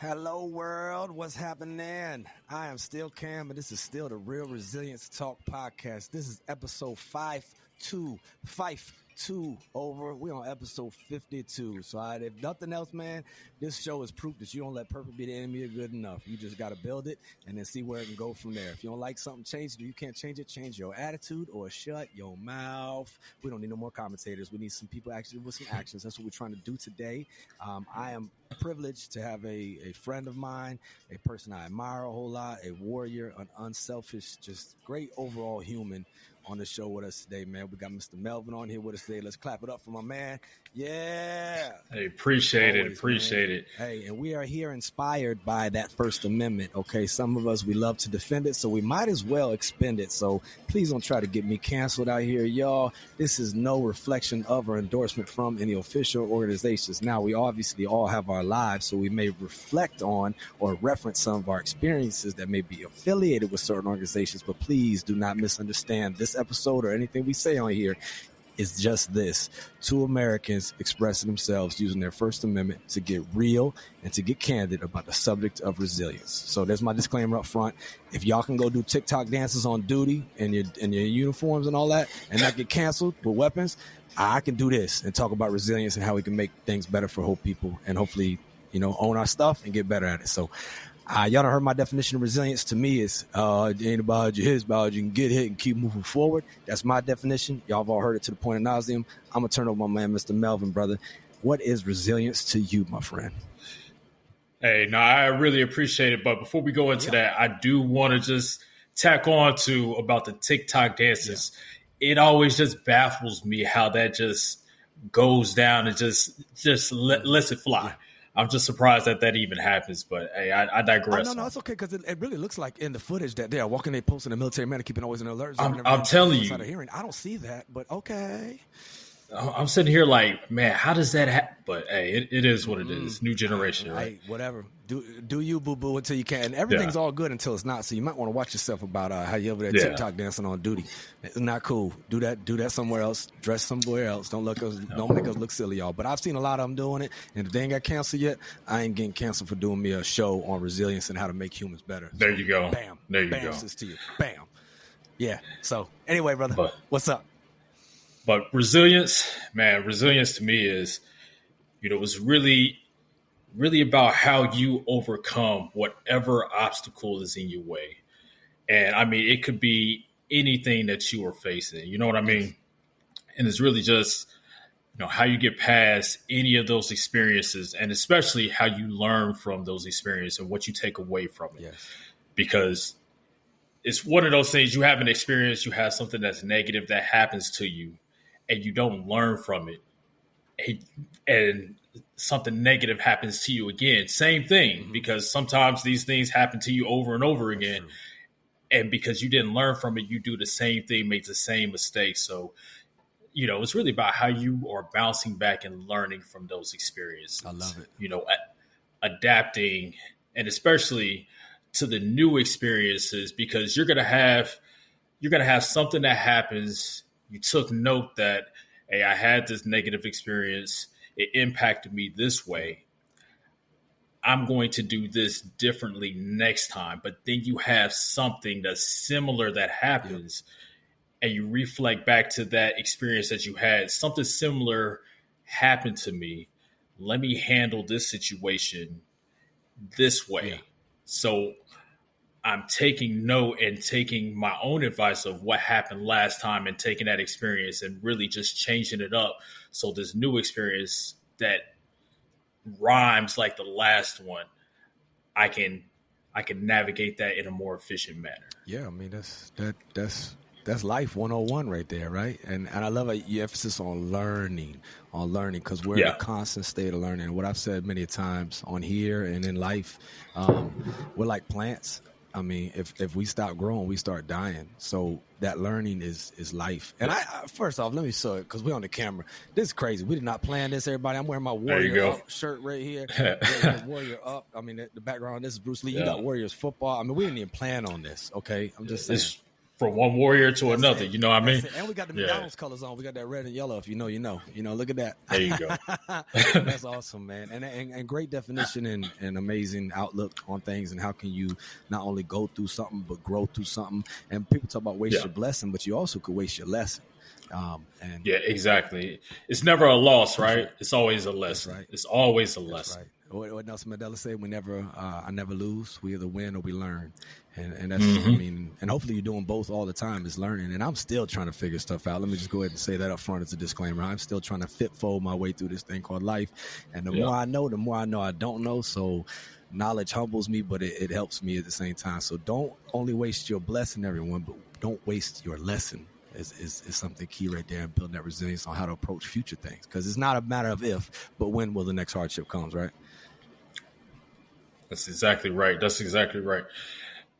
Hello, world. What's happening? I am still Cam, and this is still the Real Resilience Talk podcast. This is episode 52 over. We're on episode 52. So if nothing else, man, this show is proof that you don't let perfect be the enemy of good enough. You just got to build it and then see where it can go from there. If you don't like something, change it. If you can't change it, change your attitude or shut your mouth. We don't need no more commentators. We need some people actually with some actions. That's what we're trying to do today. I am privileged to have a friend of mine, a person I admire a whole lot, a warrior, an unselfish, just great overall human on the show with us today, man. We got Mr. Melvin on here with us today. Let's clap it up for my man. Yeah. Hey, appreciate it. Hey, and we are here inspired by that First Amendment, okay? Some of us, we love to defend it, so we might as well expend it. So please don't try to get me canceled out here, y'all. This is no reflection of or endorsement from any official organizations. Now, we obviously all have our lives, so we may reflect on or reference some of our experiences that may be affiliated with certain organizations, but please do not misunderstand this episode or anything we say on here. Is just this: two Americans expressing themselves using their First Amendment to get real and to get candid about the subject of resilience. So there's my disclaimer up front. If y'all can go do TikTok dances on duty in your uniforms and all that and not get canceled with weapons, I can do this and talk about resilience and how we can make things better for whole people and hopefully, own our stuff and get better at it. So y'all done heard my definition of resilience. To me, is it ain't about you, it's about you can get hit and keep moving forward. That's my definition. Y'all have all heard it to the point of nauseum. I'm going to turn over my man, Mr. Melvin, brother. What is resilience to you, my friend? Hey, no, I really appreciate it. But before we go into that, I do want to just tack on to about the TikTok dances. Yeah. It always just baffles me how that just goes down and just lets it fly. Yeah. I'm just surprised that even happens, but hey, I digress. No, it's okay because it really looks like in the footage that they are walking, they posting the military man, keeping always an alert. I'm telling you, I don't see that, but okay. I'm sitting here like, man, how does that happen? But hey, it is what it is. New generation, right? Hey, whatever. Do you, boo-boo, until you can. And everything's all good until it's not. So you might want to watch yourself about how you over there TikTok dancing on duty. It's not cool. Do that somewhere else. Dress somewhere else. Don't make us look silly, y'all. But I've seen a lot of them doing it. And if they ain't got canceled yet, I ain't getting canceled for doing me a show on resilience and how to make humans better. There you go. Bam. There you go. go. To you. Bam. Yeah. So anyway, brother, what's up? But resilience to me is, it's really about how you overcome whatever obstacle is in your way. And I mean, it could be anything that you are facing, you know what I mean? And it's really just, how you get past any of those experiences and especially how you learn from those experiences and what you take away from it. Yes. Because it's one of those things, you have an experience, you have something that's negative that happens to you, and you don't learn from it, and something negative happens to you again. Same thing, because sometimes these things happen to you over and over again. And because you didn't learn from it, you do the same thing, make the same mistake. So, it's really about how you are bouncing back and learning from those experiences. I love it. Adapting, and especially to the new experiences, because you're going to have something that happens. You took note that, hey, I had this negative experience. It impacted me this way. I'm going to do this differently next time. But then you have something that's similar that happens, and you reflect back to that experience that you had. Something similar happened to me. Let me handle this situation this way. Yeah. So I'm taking note and taking my own advice of what happened last time and taking that experience and really just changing it up. So this new experience that rhymes like the last one, I can navigate that in a more efficient manner. Yeah, I mean that's life 101 right there, right? And I love your emphasis on learning, because we're in a constant state of learning. What I've said many times on here and in life, we're like plants. I mean, if we stop growing, we start dying. So that learning is life. And first off, let me show it because we're on the camera. This is crazy. We did not plan this, everybody. I'm wearing my Warrior Up shirt right here. Warrior Up. I mean, the background, this is Bruce Lee. You got Warriors football. I mean, we didn't even plan on this, okay? I'm just saying. from one warrior to another. You know what I mean? And we got the McDonald's colors on. We got that red and yellow. If you know, you know. Look at that. There you go. That's awesome, man. And great definition and amazing outlook on things. And how can you not only go through something but grow through something? And people talk about waste your blessing, but you also could waste your lesson. And yeah, exactly. It's never a loss, right? It's always a lesson. Right. It's always a lesson. Right. What Nelson Mandela said, I never lose. We either win or we learn. And that's, I mean, and hopefully you're doing both all the time is learning. And I'm still trying to figure stuff out. Let me just go ahead and say that up front as a disclaimer. I'm still trying to fold my way through this thing called life. And the more I know I don't know. So knowledge humbles me, but it helps me at the same time. So don't only waste your blessing, everyone, but don't waste your lesson. Is something key right there in building that resilience on how to approach future things. Because it's not a matter of if, but when will the next hardship comes, right? That's exactly right.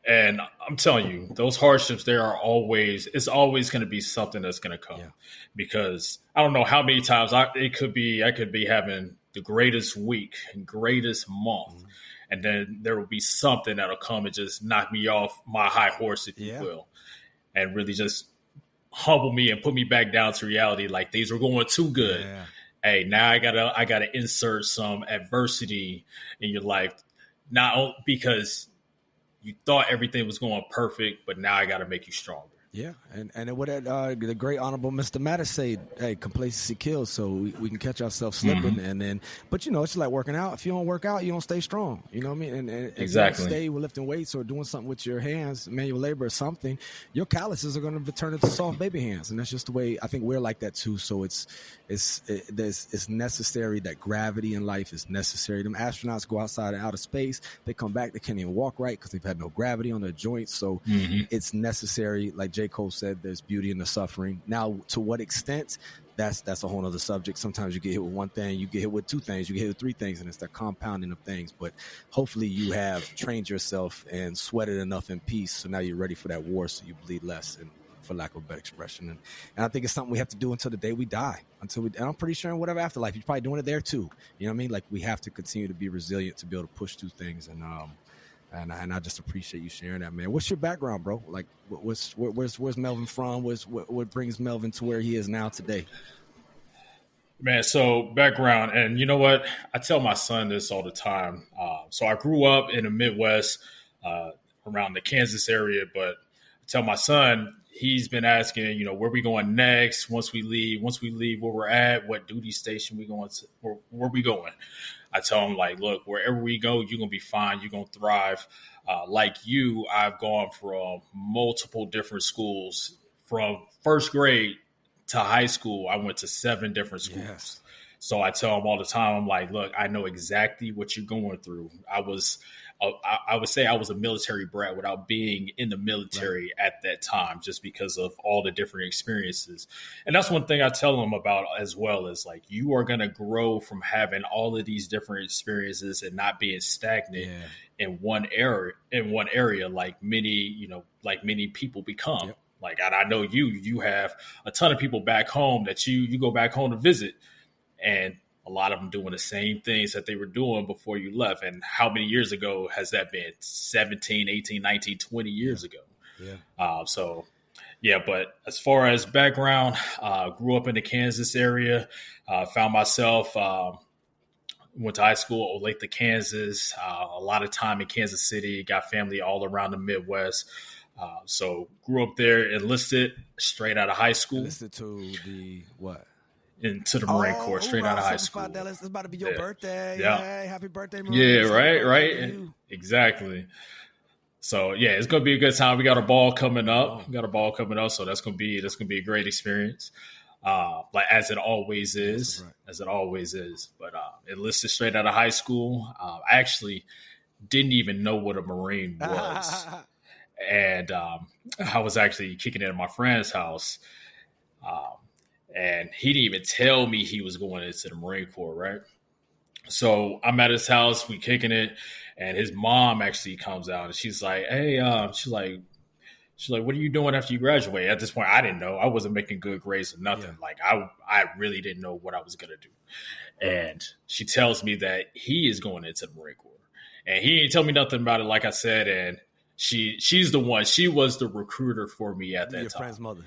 And I'm telling you, those hardships, it's always going to be something that's going to come. Because I don't know how many times I could be having the greatest week and greatest month. And then there will be something that'll come and just knock me off my high horse, if you will, and really just humble me and put me back down to reality. Like things were going too good. Hey, now I gotta insert some adversity in your life. Not because you thought everything was going perfect, but now I got to make you stronger. Yeah, and what the great honorable Mr. Mattis say, hey, complacency kills, so we can catch ourselves slipping, and then, but it's like working out. If you don't work out, you don't stay strong. You know what I mean? And if you don't stay with lifting weights or doing something with your hands, manual labor or something, your calluses are going to turn into soft baby hands, and that's just the way I think we're like that too. So it's necessary that gravity in life is necessary. Them astronauts go outside in outer space, they come back, they can't even walk right because they've had no gravity on their joints. So it's necessary, like J. Cole said, there's beauty in the suffering. Now, to what extent, that's a whole other subject. Sometimes you get hit with one thing, you get hit with two things, you get hit with three things, and it's the compounding of things. But hopefully you have trained yourself and sweated enough in peace, so now you're ready for that war, so you bleed less, and for lack of a better expression. And I think it's something we have to do until the day we die. And I'm pretty sure in whatever afterlife, you're probably doing it there too. You know what I mean? Like, we have to continue to be resilient to be able to push through things. And I just appreciate you sharing that, man. What's your background, bro? Like, where's Melvin from? What brings Melvin to where he is now today? Man, so background, and you know what? I tell my son this all the time. So I grew up in the Midwest, around the Kansas area, but I tell my son, he's been asking, where we going next? Once we leave where we're at, what duty station we going to, where we going? I tell him, like, look, wherever we go, you're going to be fine. You're going to thrive. Like you, I've gone from multiple different schools. From first grade to high school, I went to 7 different schools. Yes. So I tell him all the time, I'm like, look, I know exactly what you're going through. I would say I was a military brat without being in the military at that time, just because of all the different experiences. And that's one thing I tell them about as well, is like, you are going to grow from having all of these different experiences and not being stagnant in one area, like many people become. Yep. Like, I know you have a ton of people back home that you go back home to visit, and a lot of them doing the same things that they were doing before you left. And how many years ago has that been? 17, 18, 19, 20 years ago. Yeah. But as far as background, grew up in the Kansas area, found myself, went to high school, Olathe, Kansas, a lot of time in Kansas City, got family all around the Midwest. So grew up there, enlisted straight out of high school. Enlisted to the what? Into the Marine Corps, straight out of high school. It's about to be your birthday. Yeah. Hey, happy birthday, Marine. Yeah, right. Exactly. So yeah, it's gonna be a good time. We got a ball coming up. So that's gonna be a great experience. Like as it always is. But enlisted straight out of high school. I actually didn't even know what a Marine was. And I was actually kicking it at my friend's house. And he didn't even tell me he was going into the Marine Corps, right? So I'm at his house, we kicking it, and his mom actually comes out, and she's like, hey, she's like, what are you doing after you graduate? At this point, I didn't know. I wasn't making good grades or nothing. Yeah. Like, I really didn't know what I was going to do. And she tells me that he is going into the Marine Corps. And he didn't tell me nothing about it, like I said, and she's the one. She was the recruiter for me at that Your time. friend's mother.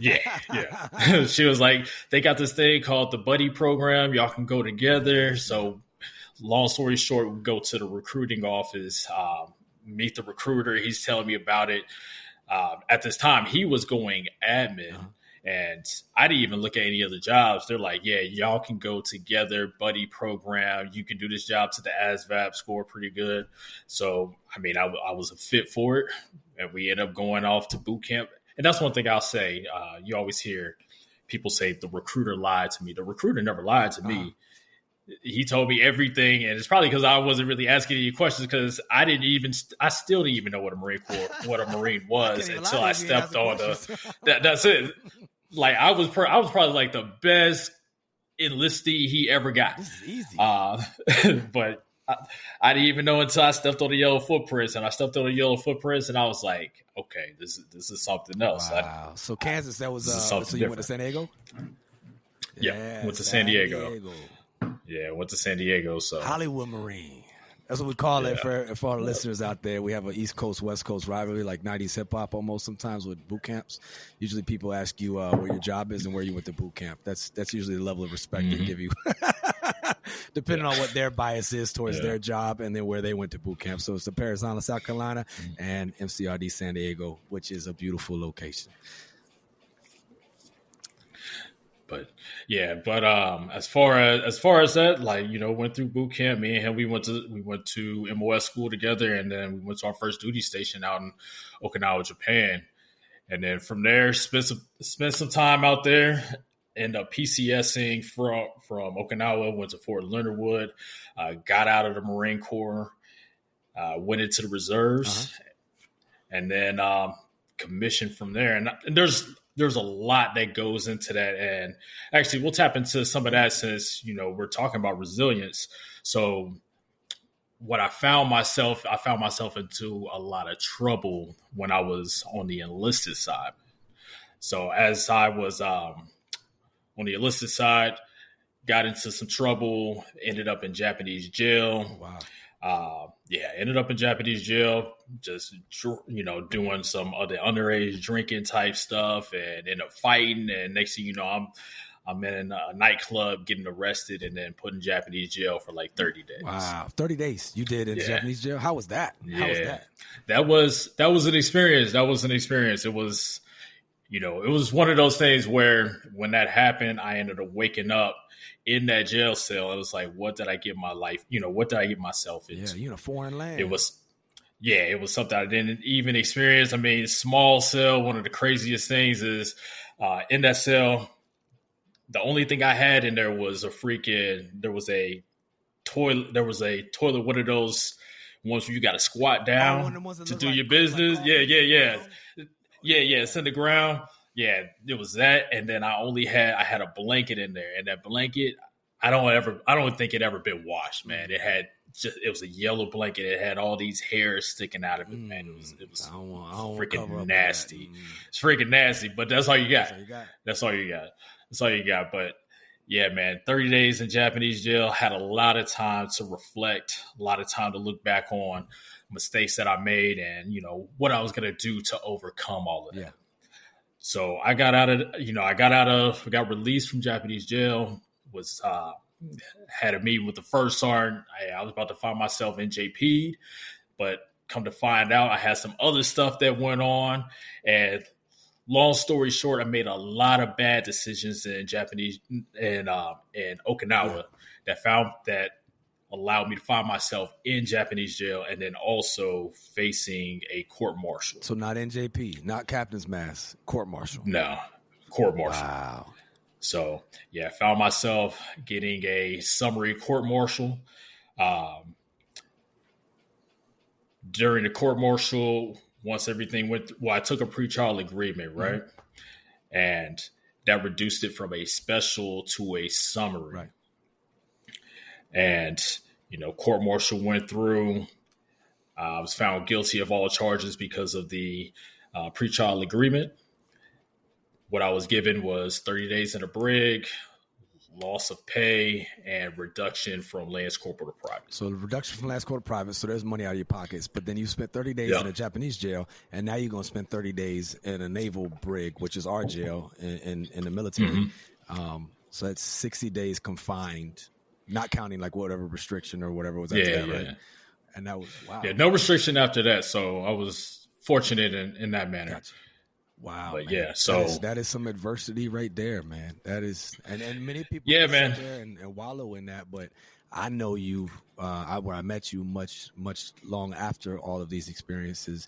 Yeah. She was like, they got this thing called the buddy program. Y'all can go together. So long story short, we go to the recruiting office, meet the recruiter. He's telling me about it. At this time, he was going admin. And I didn't even look at any other jobs. They're like, yeah, y'all can go together, buddy program. You can do this job to the ASVAB, score pretty good. So, I mean, I was a fit for it. And we ended up going off to boot camp. And that's one thing I'll say. You always hear people say the recruiter lied to me. The recruiter never lied to me. He told me everything. And it's probably because I wasn't really asking any questions because I still didn't even know what a Marine was until I stepped on that's it. Like I was probably like the best enlistee he ever got. This is easy. But I didn't even know until I stepped on the yellow footprints, and I was like, okay, this is something else. Wow. So Kansas, that was so you different. went to San Diego? Yeah, went to San Diego. Yeah, went to San Diego. So Hollywood Marine. That's what we call it for all the listeners out there. We have an East Coast, West Coast rivalry, like 90s hip hop almost sometimes with boot camps. Usually people ask you where your job is and where you went to boot camp. That's usually the level of respect they give you, depending on what their bias is towards their job and then where they went to boot camp. So it's the Paris Island, South Carolina, and MCRD San Diego, which is a beautiful location. But as far as that, like, you know, went through boot camp. Me and him, we went to MOS school together, and then we went to our first duty station out in Okinawa, Japan. And then from there, spent some time out there. Ended up PCSing from Okinawa. Went to Fort Leonard Wood. Got out of the Marine Corps. Went into the reserves, and then commissioned from there. And there's a lot that goes into that. And actually, we'll tap into some of that since, you know, we're talking about resilience. So what I found myself into a lot of trouble when I was on the enlisted side. So as I was on the enlisted side, got into some trouble, ended up in Japanese jail. Wow. Ended up in Japanese jail, just, you know, doing some other underage drinking type stuff, and ended up fighting. And next thing you know, I'm in a nightclub getting arrested and then put in Japanese jail for like 30 days. Wow. 30 days you did in Japanese jail? How was that? That was an experience. It was, you know, it was one of those things where when that happened, I ended up waking up in that jail cell. It was like, what did I get my life? You know, what did I get myself into? Yeah, you're in a foreign land. It was something I didn't even experience. I mean, small cell. One of the craziest things is in that cell, the only thing I had in there was there was a toilet, one of those ones where you got to squat down to do your business. It's in the ground. Yeah, it was that, and then I had a blanket in there, and that blanket, I don't think it ever been washed, man. It was a yellow blanket. It had all these hairs sticking out of it, man. It was freaking nasty. It's freaking nasty, but that's all you got. That's all you got. But yeah, man, 30 days in Japanese jail, had a lot of time to reflect, a lot of time to look back on mistakes that I made and, you know, what I was going to do to overcome all of that. Yeah. So I got released from Japanese jail, had a meeting with the first sergeant. I was about to find myself in JP, but come to find out I had some other stuff that went on. And long story short, I made a lot of bad decisions in Okinawa that allowed me to find myself in Japanese jail and then also facing a court martial. So not NJP, not captain's mass, court martial. No, court martial. Wow. So yeah, I found myself getting a summary court martial. During the court martial, once everything I took a pretrial agreement, right? Mm-hmm. And that reduced it from a special to a summary. Right. And, you know, court martial went through. I was found guilty of all charges because of the pretrial agreement. What I was given was 30 days in a brig, loss of pay and reduction from Lance Corporal to private. So the reduction from last quarter private, so there's money out of your pockets. But then you spent 30 days in a Japanese jail, and now you're going to spend 30 days in a naval brig, which is our jail in the military. So that's 60 days confined, not counting like whatever restriction or whatever was after that, right? And that was, wow. Yeah, no restriction after that. So I was fortunate in that manner. Gotcha. Wow. But man. yeah, so that is some adversity right there, man. That is, and many people sit there and wallow in that, but I know you, where I met you much long after all of these experiences.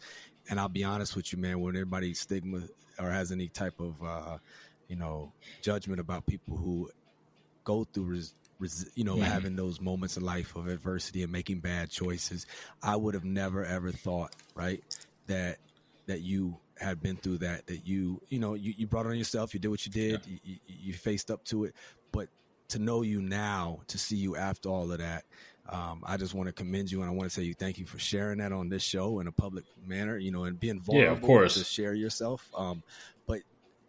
And I'll be honest with you, man, when everybody stigma or has any type of, judgment about people who go through, having those moments in life of adversity and making bad choices, I would have never, ever thought, right, that you had been through that you brought it on yourself, you did what you did, you faced up to it. But to know you now, to see you after all of that, I just want to commend you, and I want to say thank you for sharing that on this show in a public manner, and being vulnerable to share yourself. But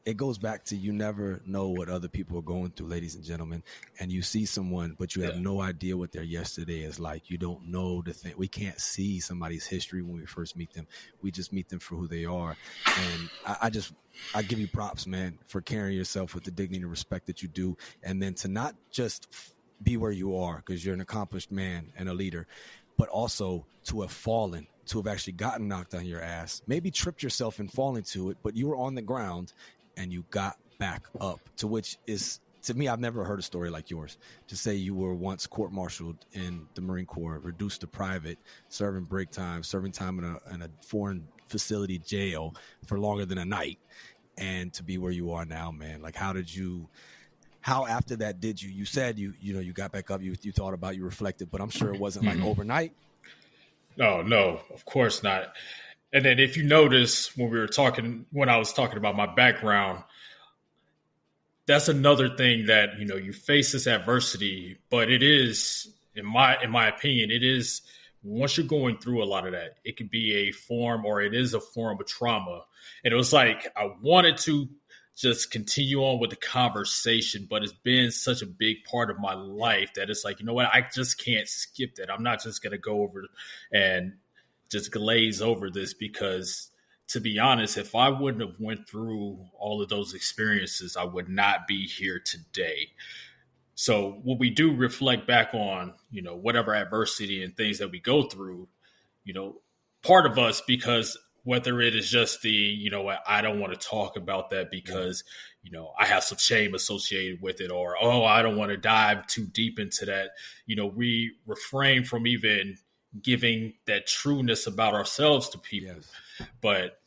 it goes back to, you never know what other people are going through, ladies and gentlemen. And you see someone, but you have no idea what their yesterday is like. You don't know the thing. We can't see somebody's history when we first meet them. We just meet them for who they are. And I give you props, man, for carrying yourself with the dignity and respect that you do. And then to not just be where you are, because you're an accomplished man and a leader, but also to have fallen, to have actually gotten knocked on your ass, maybe tripped yourself in falling to it, but you were on the ground and you got back up, to which is, to me, I've never heard a story like yours. To say you were once court-martialed in the Marine Corps, reduced to private, serving break time, serving time in a foreign facility jail for longer than a night, and to be where you are now, man. Like, how after that did you said you got back up, you thought about, you reflected, but I'm sure it wasn't like overnight. No, of course not. And then if you notice when I was talking about my background, that's another thing that, you face this adversity, but it is, in my opinion, it is, once you're going through a lot of that, it could be a form of trauma. And it was like, I wanted to just continue on with the conversation, but it's been such a big part of my life that it's like, you know what, I just can't skip that. I'm not just going to go over and just glaze over this, because to be honest, if I wouldn't have went through all of those experiences, I would not be here today. So when we do reflect back on, whatever adversity and things that we go through, part of us, because whether it is just the, I don't want to talk about that because, I have some shame associated with it, or, I don't want to dive too deep into that. We refrain from even giving that trueness about ourselves to people. Yes. But,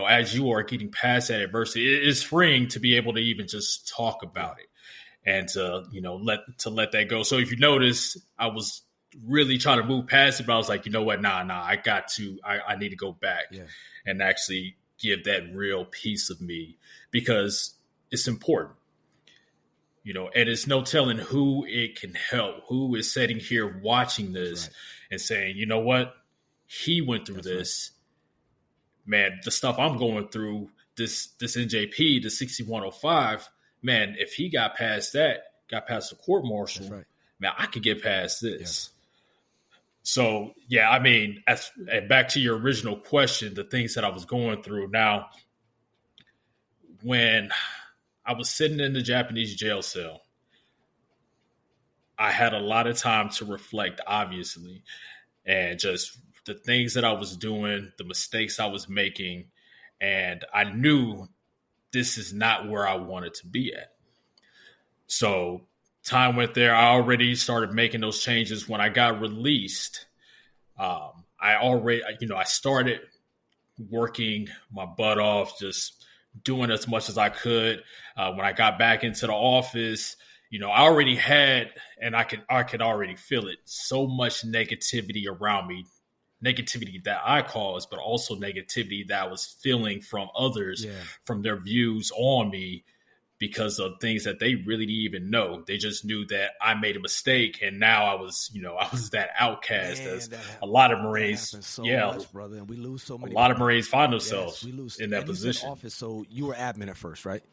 as you are getting past that adversity, it is freeing to be able to even just talk about it and to, let that go. So if you notice, I was really trying to move past it, but I was like, you know what? Nah, I need to go back and actually give that real piece of me, because it's important, and it's no telling who it can help, who is sitting here watching this and saying, you know what? He went through this, man, the stuff I'm going through, this NJP, the 6105, man, if he got past the court martial, man, I could get past this. Yes. So, yeah, I mean, and back to your original question, the things that I was going through. Now, when I was sitting in the Japanese jail cell, I had a lot of time to reflect, obviously, and just the things that I was doing, the mistakes I was making, and I knew this is not where I wanted to be at. So time went there. I already started making those changes. When I got released, I started working my butt off, just doing as much as I could. When I got back into the office, I already had, and I could already feel it, so much negativity around me, negativity that I caused, but also negativity that I was feeling from others, from their views on me, because of things that they really didn't even know. They just knew that I made a mistake, and now I was that outcast. Man, as a lot of Marines, much, brother, and we lose so many. A lot of Marines find themselves in that and position. Office, so you were admin at first, right?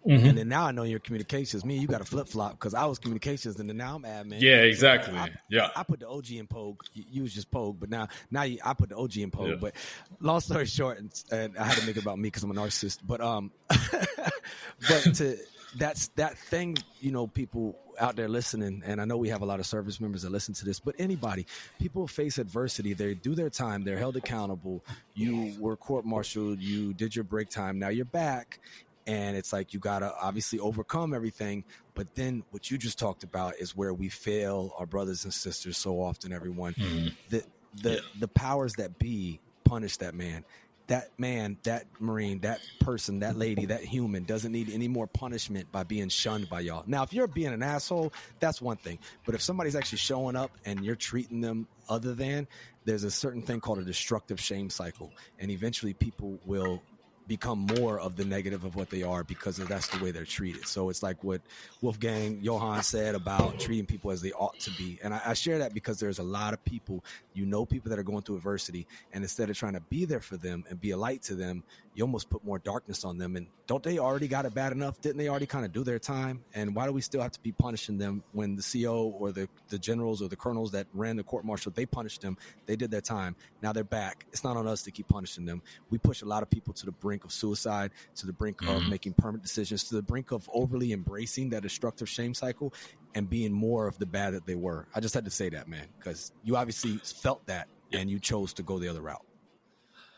And then now I know your communications. Me and you got a flip flop because I was communications, and then now I'm admin. Yeah, exactly. So I put the OG in Pogue. You was just Pogue, but now I put the OG in Pogue. Yeah. But long story short, and I had to make it about me because I'm a narcissist. But that's that thing. You know, people out there listening, and I know we have a lot of service members that listen to this. But people face adversity. They do their time. They're held accountable. You were court-martialed. You did your break time. Now you're back. And it's like you got to obviously overcome everything. But then what you just talked about is where we fail our brothers and sisters so often, everyone. The powers that be punish that man. That man, that Marine, that person, that lady, that human doesn't need any more punishment by being shunned by y'all. Now, if you're being an asshole, that's one thing. But if somebody's actually showing up and you're treating them other than, there's a certain thing called a destructive shame cycle. And eventually people will become more of the negative of what they are because that's the way they're treated. So it's like what Wolfgang Johann said about treating people as they ought to be. And I share that because there's a lot of people that are going through adversity, and instead of trying to be there for them and be a light to them, you almost put more darkness on them. And don't they already got it bad enough? Didn't they already kind of do their time? And why do we still have to be punishing them when the CO or the generals or the colonels that ran the court-martial, they punished them, they did their time, now they're back. It's not on us to keep punishing them. We push a lot of people to the brink of suicide, to the brink of making permanent decisions, to the brink of overly embracing that destructive shame cycle and being more of the bad that they were. I just had to say that, man, because you obviously felt that and you chose to go the other route.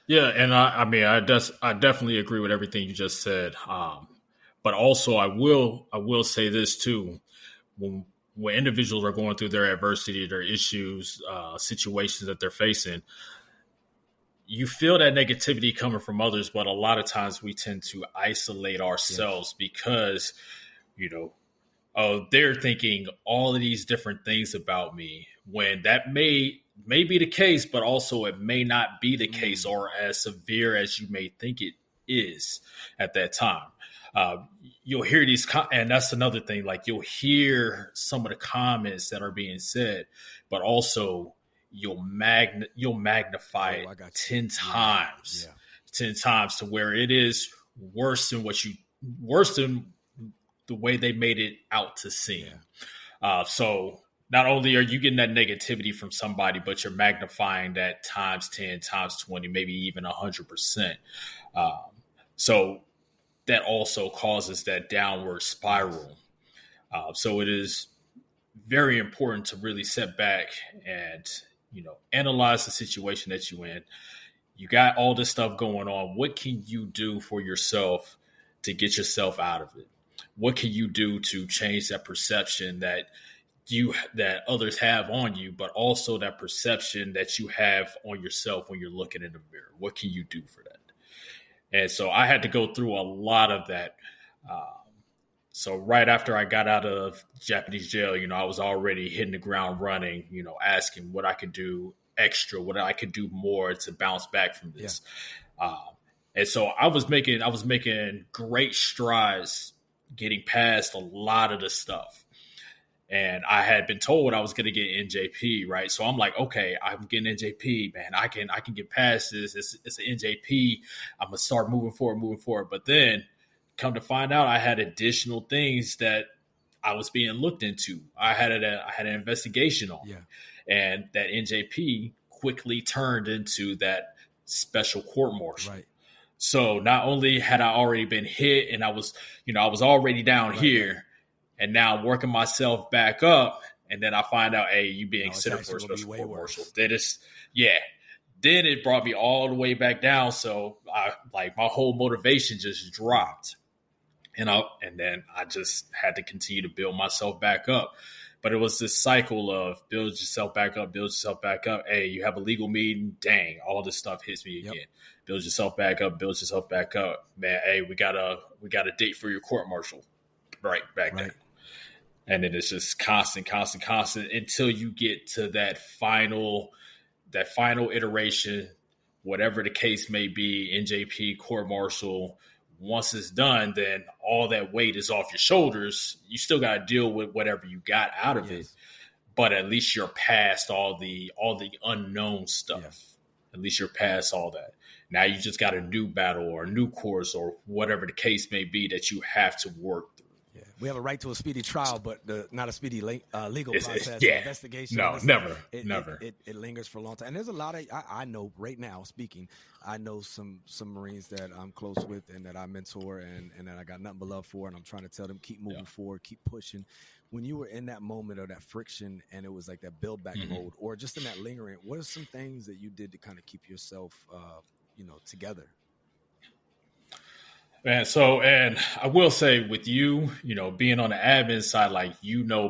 Yeah, and I definitely agree with everything you just said. But also, I will say this too: when individuals are going through their adversity, their issues, situations that they're facing, you feel that negativity coming from others, but a lot of times we tend to isolate ourselves because, they're thinking all of these different things about me, when that may be the case, but also it may not be the case or as severe as you may think it is at that time. You'll hear these, and that's another thing, like you'll hear some of the comments that are being said, but also you'll magnify it 10 times, 10 times to where it is worse than the way they made it out to seem. So not only are you getting that negativity from somebody, but you're magnifying that times 10, times 20, maybe even 100%. So that also causes that downward spiral. So it is very important to really sit back and, analyze the situation that you're in. You got all this stuff going on. What can you do for yourself to get yourself out of it? What can you do to change that perception that others have on you, but also that perception that you have on yourself when you're looking in the mirror? What can you do for that? And so I had to go through a lot of that. So right after I got out of Japanese jail, I was already hitting the ground running, asking what I could do extra, what I could do more to bounce back from this. And so I was making great strides getting past a lot of the stuff. And I had been told I was going to get NJP, right? So I'm like, okay, I'm getting NJP, man. I can get past this. It's an NJP. I'm going to start moving forward. But then come to find out I had additional things that I was being looked into. I had an investigation on. And that NJP quickly turned into that special court-martial. Right. So not only had I already been hit and I was already down here, and now I'm working myself back up, and then I find out, hey, you being considered for a special court-martial. Then it brought me all the way back down. So my whole motivation just dropped. And then I just had to continue to build myself back up. But it was this cycle of build yourself back up. Hey, you have a legal meeting. Dang, all this stuff hits me again. Build yourself back up. Man, hey, we got a date for your court-martial right back there. And then it's just constant until you get to that final iteration, whatever the case may be, NJP, court-martial. Once it's done, then all that weight is off your shoulders. You still got to deal with whatever you got out of it, but at least you're past all the unknown stuff. At least you're past all that. Now you just got a new battle or a new course or whatever the case may be that you have to work through. Yeah. We have a right to a speedy trial, but not a speedy legal process. Yeah. Investigation. No, never. It lingers for a long time. And there's a lot of, I know right now speaking, I know some Marines that I'm close with and that I mentor and that I got nothing but love for. And I'm trying to tell them, keep moving forward, keep pushing. When you were in that moment of that friction and it was like that build back mode or just in that lingering, what are some things that you did to kind of keep yourself, together? Man, and I will say with you, being on the admin side, like,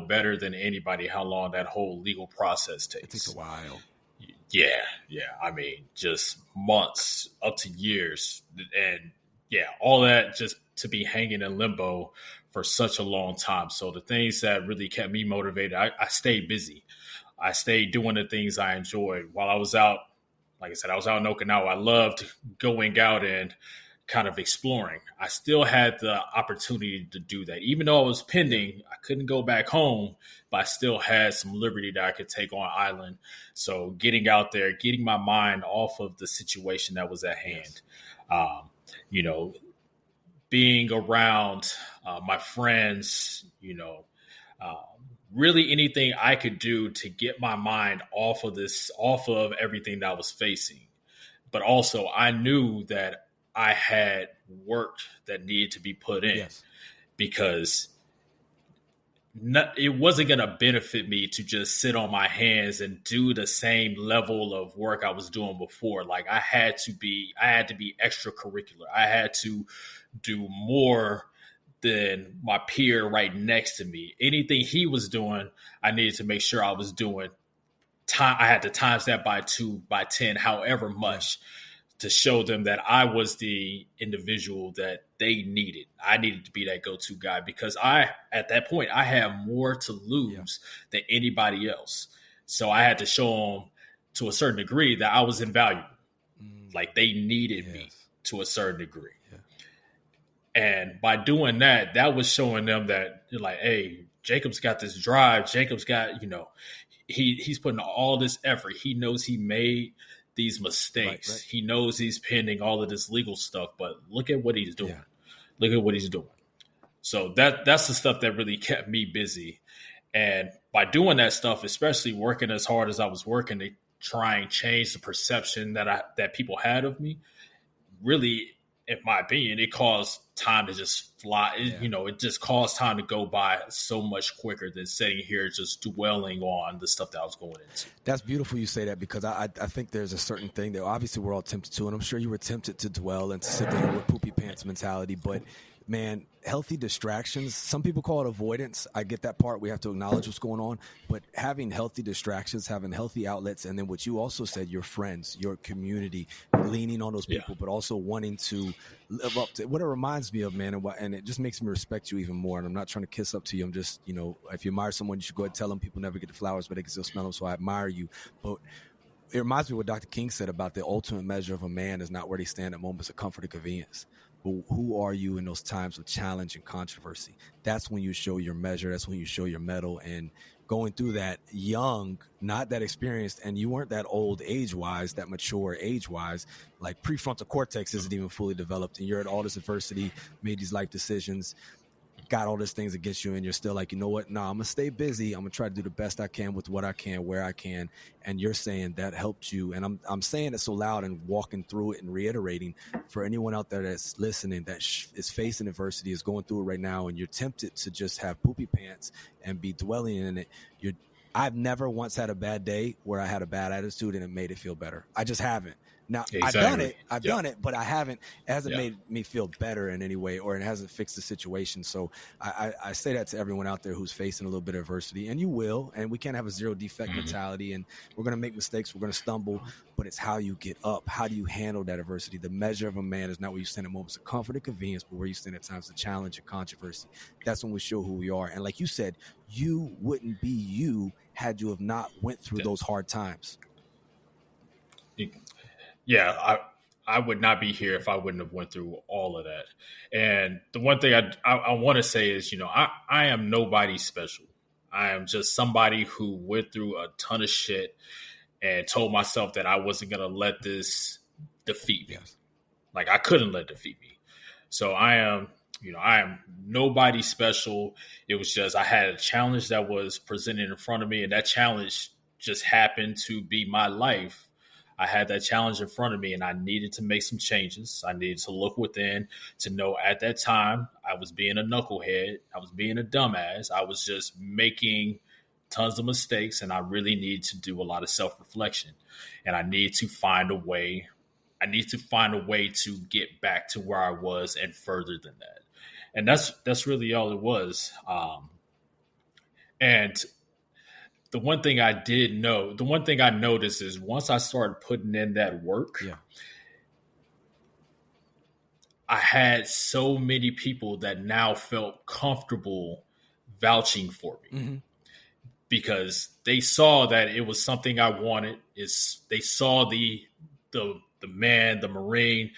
better than anybody how long that whole legal process takes. It takes a while. Yeah. I mean, just months up to years. And all that just to be hanging in limbo for such a long time. So the things that really kept me motivated, I stayed busy. I stayed doing the things I enjoyed while I was out. Like I said, I was out in Okinawa. I loved going out and kind of exploring. I still had the opportunity to do that. Even though I was pending, I couldn't go back home, but I still had some liberty that I could take on island. So getting out there, getting my mind off of the situation that was at hand, being around my friends, really anything I could do to get my mind off of everything that I was facing. But also I knew that I had work that needed to be put in because it wasn't going to benefit me to just sit on my hands and do the same level of work I was doing before. Like I had to be extracurricular. I had to do more than my peer right next to me. Anything he was doing, I needed to make sure I was doing. I had to times that by 2, by 10, however much, to show them that I was the individual that they needed. I needed to be that go-to guy because at that point, I had more to lose than anybody else. So I had to show them to a certain degree that I was invaluable. Like they needed me to a certain degree. And by doing that, that was showing them that they're like, hey, Jacob's got this drive. Jacob's got, he's putting all this effort. He knows he made these mistakes. Right. He knows he's pending all of this legal stuff, but look at what he's doing. Yeah. Look at what he's doing. So that's the stuff that really kept me busy. And by doing that stuff, especially working as hard as I was working to try and change the perception that people had of me, really, in my opinion, it caused time to just fly. It just caused time to go by so much quicker than sitting here just dwelling on the stuff that I was going into. That's beautiful you say that because I think there's a certain thing that obviously we're all tempted to, and I'm sure you were tempted to dwell and to sit there with poopy pants mentality, but man, healthy distractions, some people call it avoidance. I get that part. We have to acknowledge what's going on, but having healthy distractions, having healthy outlets, and then what you also said, your friends, your community, leaning on those people, but also wanting to live up to what it reminds me of, man. And it just makes me respect you even more. And I'm not trying to kiss up to you. I'm just, if you admire someone, you should go ahead and tell them people never get the flowers, but they can still smell them. So I admire you. But it reminds me of what Dr. King said about the ultimate measure of a man is not where they stand at moments of comfort and convenience. But who are you in those times of challenge and controversy? That's when you show your measure. That's when you show your mettle. And going through that young, not that experienced, and you weren't that old age-wise, that mature age-wise, like prefrontal cortex isn't even fully developed. And you're at all this adversity, made these life decisions, got all these things against you, and you're still like, you know what? No, I'm going to stay busy. I'm going to try to do the best I can with what I can, where I can. And you're saying that helped you. And I'm saying it so loud and walking through it and reiterating for anyone out there that's listening, that is facing adversity, is going through it right now, and you're tempted to just have poopy pants and be dwelling in it. I've never once had a bad day where I had a bad attitude and it made it feel better. I just haven't. Now, exactly. I've done it, but it hasn't made me feel better in any way, or it hasn't fixed the situation. So I say that to everyone out there who's facing a little bit of adversity, and you will, and we can't have a zero defect mentality, and we're going to make mistakes, we're going to stumble, but it's how you get up. How do you handle that adversity? The measure of a man is not where you stand at moments of comfort and convenience, but where you stand at times of challenge and controversy. That's when we show who we are. And like you said, you wouldn't be you had you have not went through those hard times. Yeah, I would not be here if I wouldn't have went through all of that. And the one thing I want to say is, I am nobody special. I am just somebody who went through a ton of shit and told myself that I wasn't going to let this defeat me. Yes. Like I couldn't let it defeat me. So I am nobody special. It was just I had a challenge that was presented in front of me, and that challenge just happened to be my life. I had that challenge in front of me, and I needed to make some changes. I needed to look within to know at that time I was being a knucklehead. I was being a dumbass. I was just making tons of mistakes, and I really need to do a lot of self-reflection. And I need to find a way. I need to find a way to get back to where I was and further than that. And that's really all it was. And the one thing I noticed is once I started putting in that work, I had so many people that now felt comfortable vouching for me because they saw that it was something I wanted. They saw the man, the Marine,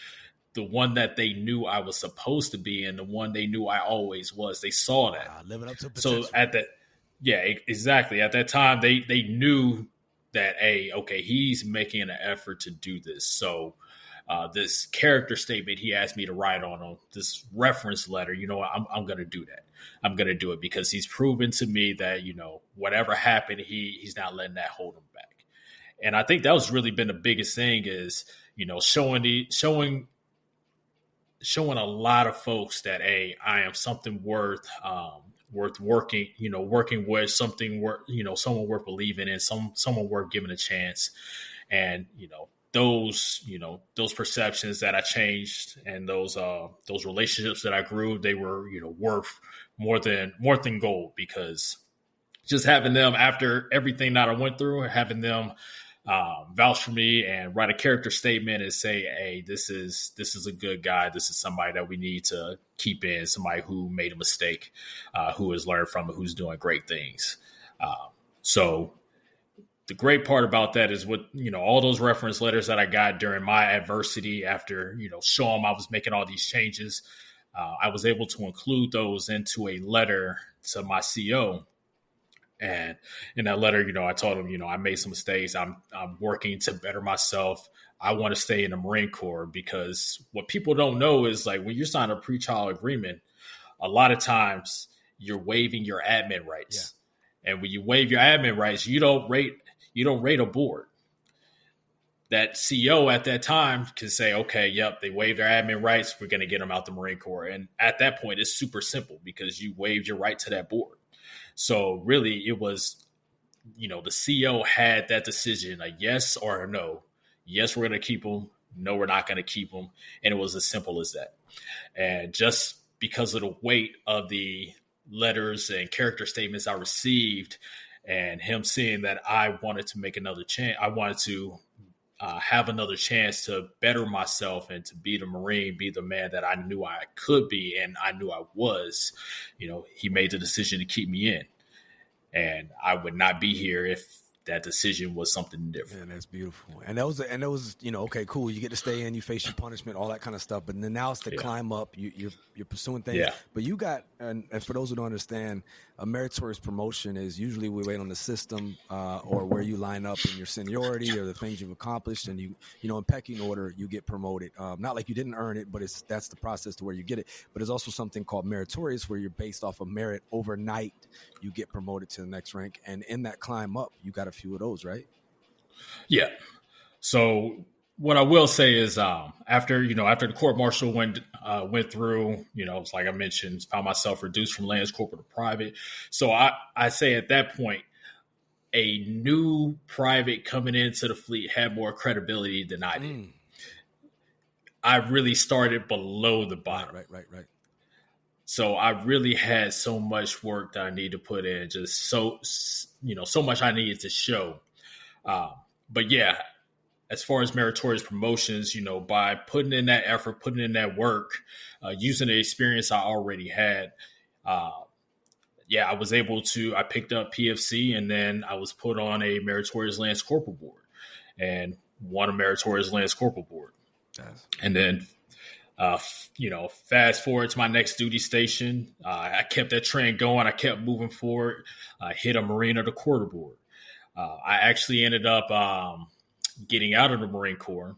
the one that they knew I was supposed to be and the one they knew I always was. They saw that. Living up to potential. So exactly. At that time, they knew that, hey, okay, he's making an effort to do this. So this character statement he asked me to write on this reference letter, I'm going to do that. I'm going to do it because he's proven to me that, whatever happened, he's not letting that hold him back. And I think that was really been the biggest thing is, showing a lot of folks that, hey, I am something worth working, working with, something worth, someone worth believing in, someone worth giving a chance. And, those perceptions that I changed and those relationships that I grew, they were, worth more than gold, because just having them after everything that I went through, having them vouch for me and write a character statement and say, hey, this is a good guy. This is somebody that we need to keep in, somebody who made a mistake, who has learned from it, who's doing great things. So the great part about that is what, all those reference letters that I got during my adversity after, showing them I was making all these changes, I was able to include those into a letter to my CO. And in that letter, I told him, I made some mistakes. I'm working to better myself. I want to stay in the Marine Corps, because what people don't know is, like, when you're signing a pre-trial agreement, a lot of times you're waiving your admin rights. Yeah. And when you waive your admin rights, you don't rate a board. That CO at that time can say, okay, yep, they waived their admin rights. We're going to get them out the Marine Corps. And at that point, it's super simple because you waived your right to that board. So really it was, the CO had that decision, a yes or a no. Yes, we're going to keep them. No, we're not going to keep them. And it was as simple as that. And just because of the weight of the letters and character statements I received, and him seeing that I wanted to make another chance, I wanted to have another chance to better myself and to be the Marine, be the man that I knew I could be and I knew I was, he made the decision to keep me in. And I would not be here if that decision was something different. Man, that's beautiful. And that was, okay, cool. You get to stay in, you face your punishment, all that kind of stuff. But then now it's to climb up. You're pursuing things. Yeah. But you got, and for those who don't understand, a meritorious promotion is usually we wait on the system or where you line up in your seniority or the things you've accomplished, and in pecking order you get promoted. Not like you didn't earn it, but that's the process to where you get it. But there's also something called meritorious, where you're based off of merit. Overnight you get promoted to the next rank, and in that climb up you got a few of those, right? Yeah. So what I will say is, after the court martial went through, it's like I mentioned, found myself reduced from Lance Corporal to private. So I say at that point, a new private coming into the fleet had more credibility than I did. I really started below the bottom. Right. So I really had so much work that I needed to put in, just so much I needed to show. But yeah, as far as meritorious promotions, by putting in that effort, putting in that work, using the experience I already had, I was able to, I picked up PFC, and then I was put on a meritorious Lance Corporal board and won a meritorious Lance Corporal board. Yes. And then, fast forward to my next duty station, I kept that trend going. I kept moving forward. I hit a Marine of the Quarter board. I actually ended up getting out of the Marine Corps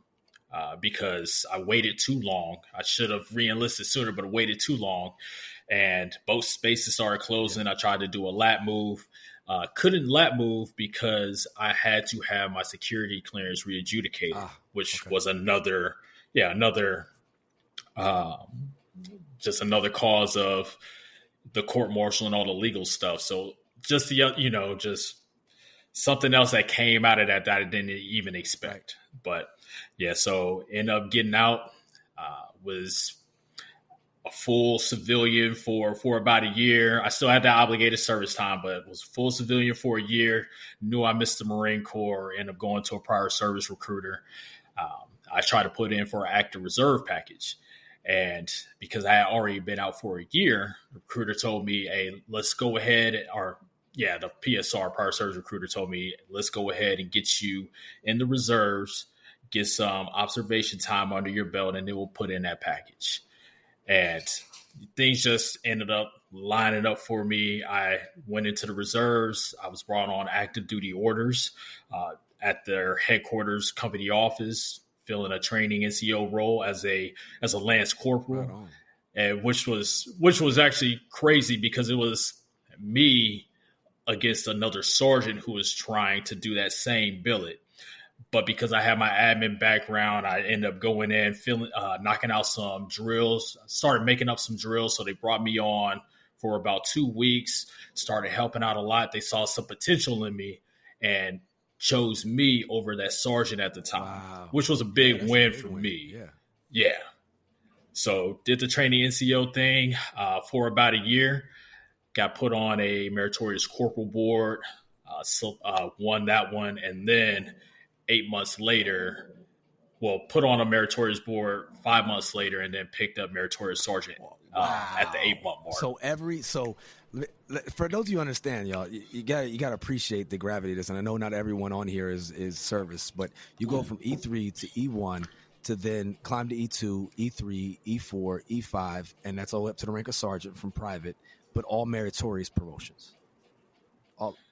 because I waited too long. I should have re-enlisted sooner, but I waited too long. And both spaces started closing. I tried to do a lat move. Couldn't lat move because I had to have my security clearance readjudicated, which was another just another cause of the court martial and all the legal stuff. So just just something else that came out of that I didn't even expect. Right. But yeah, so ended up getting out, was a full civilian for about a year. I still had that obligated service time, but was full civilian for a year. Knew I missed the Marine Corps, ended up going to a prior service recruiter. I tried to put in for an active reserve package. And because I had already been out for a year, the recruiter told me, hey, let's go ahead. The PSR, prior service recruiter, told me, let's go ahead and get you in the reserves, get some observation time under your belt, and then we'll put in that package. And things just ended up lining up for me. I went into the reserves. I was brought on active duty orders at their headquarters company office, filling a training NCO role as a Lance Corporal, and which was actually crazy because it was me against another sergeant who was trying to do that same billet. But because I had my admin background, I ended up going in, knocking out some drills, started making up some drills. So they brought me on for about 2 weeks, started helping out a lot. They saw some potential in me and chose me over that sergeant at the time, which was a big win for me. Yeah. So did the training NCO thing for about a year, got put on a meritorious corporal board, won that one, and then 8 months later, put on a meritorious board 5 months later, and then picked up meritorious sergeant at the 8-month mark. So for those of you who understand, y'all, you got to appreciate the gravity of this. And I know not everyone on here is service, but you go from E3 to E1 to then climb to E2, E3, E4, E5, and that's all the way up to the rank of sergeant from private, but all meritorious promotions.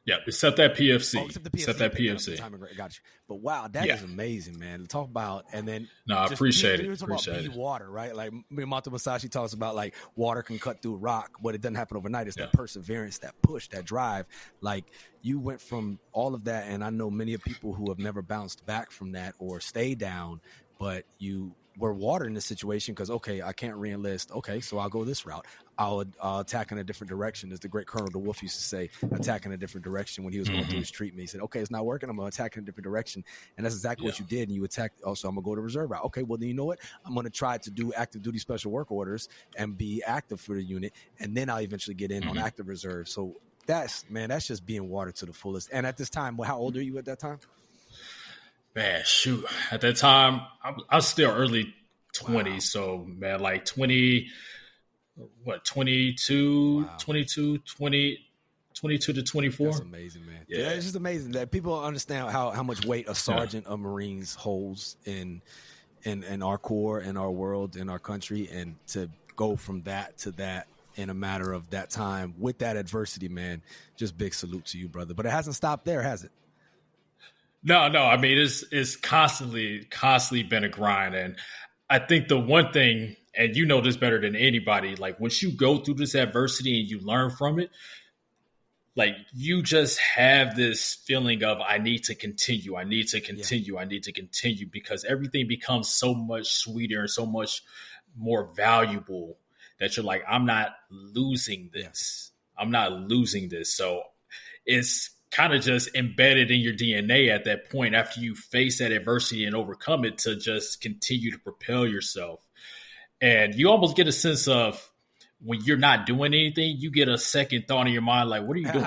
Except that PFC. Except that PFC. Got you. But wow, that is amazing, man. Talk about, and then I appreciate it. Appreciate it. Water, right? Like Minamoto Musashi talks about, like water can cut through rock, but it doesn't happen overnight. It's that perseverance, that push, that drive. Like you went from all of that, and I know many of people who have never bounced back from that or stayed down, but you were water in this situation because, okay, I can't re-enlist. Okay, so I'll go this route. I'll attack in a different direction. As the great Colonel DeWolf used to say, attack in a different direction when he was going through his treatment. He said, okay, it's not working. I'm going to attack in a different direction. And that's exactly what you did. And you attacked. Also, I'm going to go to reserve route. Okay, well, then you know what? I'm going to try to do active duty special work orders and be active for the unit. And then I'll eventually get in on active reserve. So that's just being water to the fullest. And at this time, how old are you at that time? Man, shoot. At that time, I was still early 20s. Wow. So, man, like 22 to 24. That's amazing, man. Yeah, it's just amazing that people understand how much weight a sergeant of Marines holds in our Corps, in our world, in our country, and to go from that to that in a matter of that time with that adversity, man, just big salute to you, brother. But it hasn't stopped there, has it? No. I mean, it's constantly been a grind. And I think the one thing, and you know this better than anybody, like once you go through this adversity and you learn from it, like you just have this feeling of, I need to continue because everything becomes so much sweeter and so much more valuable that you're like, I'm not losing this. So it's kind of just embedded in your DNA at that point after you face that adversity and overcome it to just continue to propel yourself. And you almost get a sense of when you're not doing anything, you get a second thought in your mind, like, what are you doing?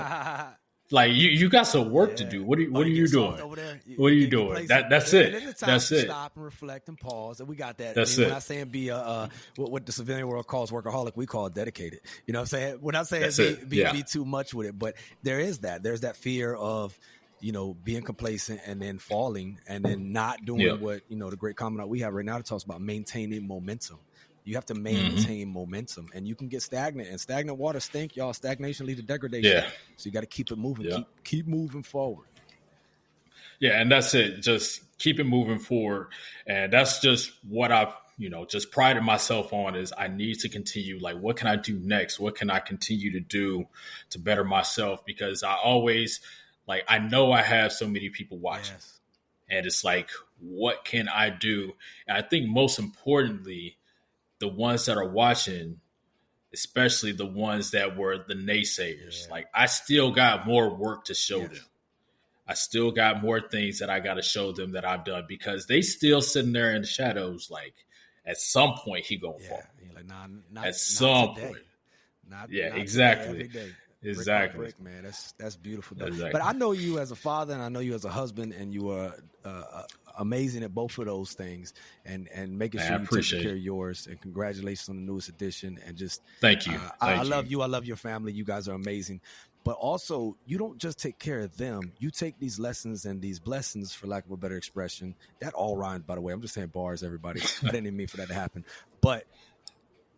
Like you got some work to do. What are you doing? What are you doing? That's it. That's it. Stop and reflect and pause. And we got that. That's it. We're not saying be what the civilian world calls workaholic. We call it dedicated. You know what I'm saying? We're not saying be too much with it, but there is that. There's that fear of, being complacent and then falling and then not doing what, the great commandant we have right now that talks about maintaining momentum. You have to maintain momentum, and you can get stagnant, and stagnant water stink, y'all. Stagnation leads to degradation. Yeah. So you got to keep it moving, keep moving forward. Yeah, and that's it. Just keep it moving forward. And that's just what I've, just prided myself on is I need to continue. Like, what can I do next? What can I continue to do to better myself? Because I always, like, I know I have so many people watching. Yes. And it's like, what can I do? And I think most importantly, the ones that are watching, especially the ones that were the naysayers, like, I still got more work to show them. I still got more things that I got to show them that I've done because they still sitting there in the shadows. Like, at some point he gonna fall. You're like, nah, not at some today. point. Not Exactly. Today, every day. Exactly. Brick, man. That's beautiful. Exactly. But I know you as a father, and I know you as a husband, and you are amazing at both of those things, and making sure you take care of yours. And congratulations on the newest edition. And just thank you. I love you. I love your family. You guys are amazing. But also, you don't just take care of them. You take these lessons and these blessings, for lack of a better expression. That all rhymes, by the way. I'm just saying bars, everybody. I didn't even mean for that to happen. But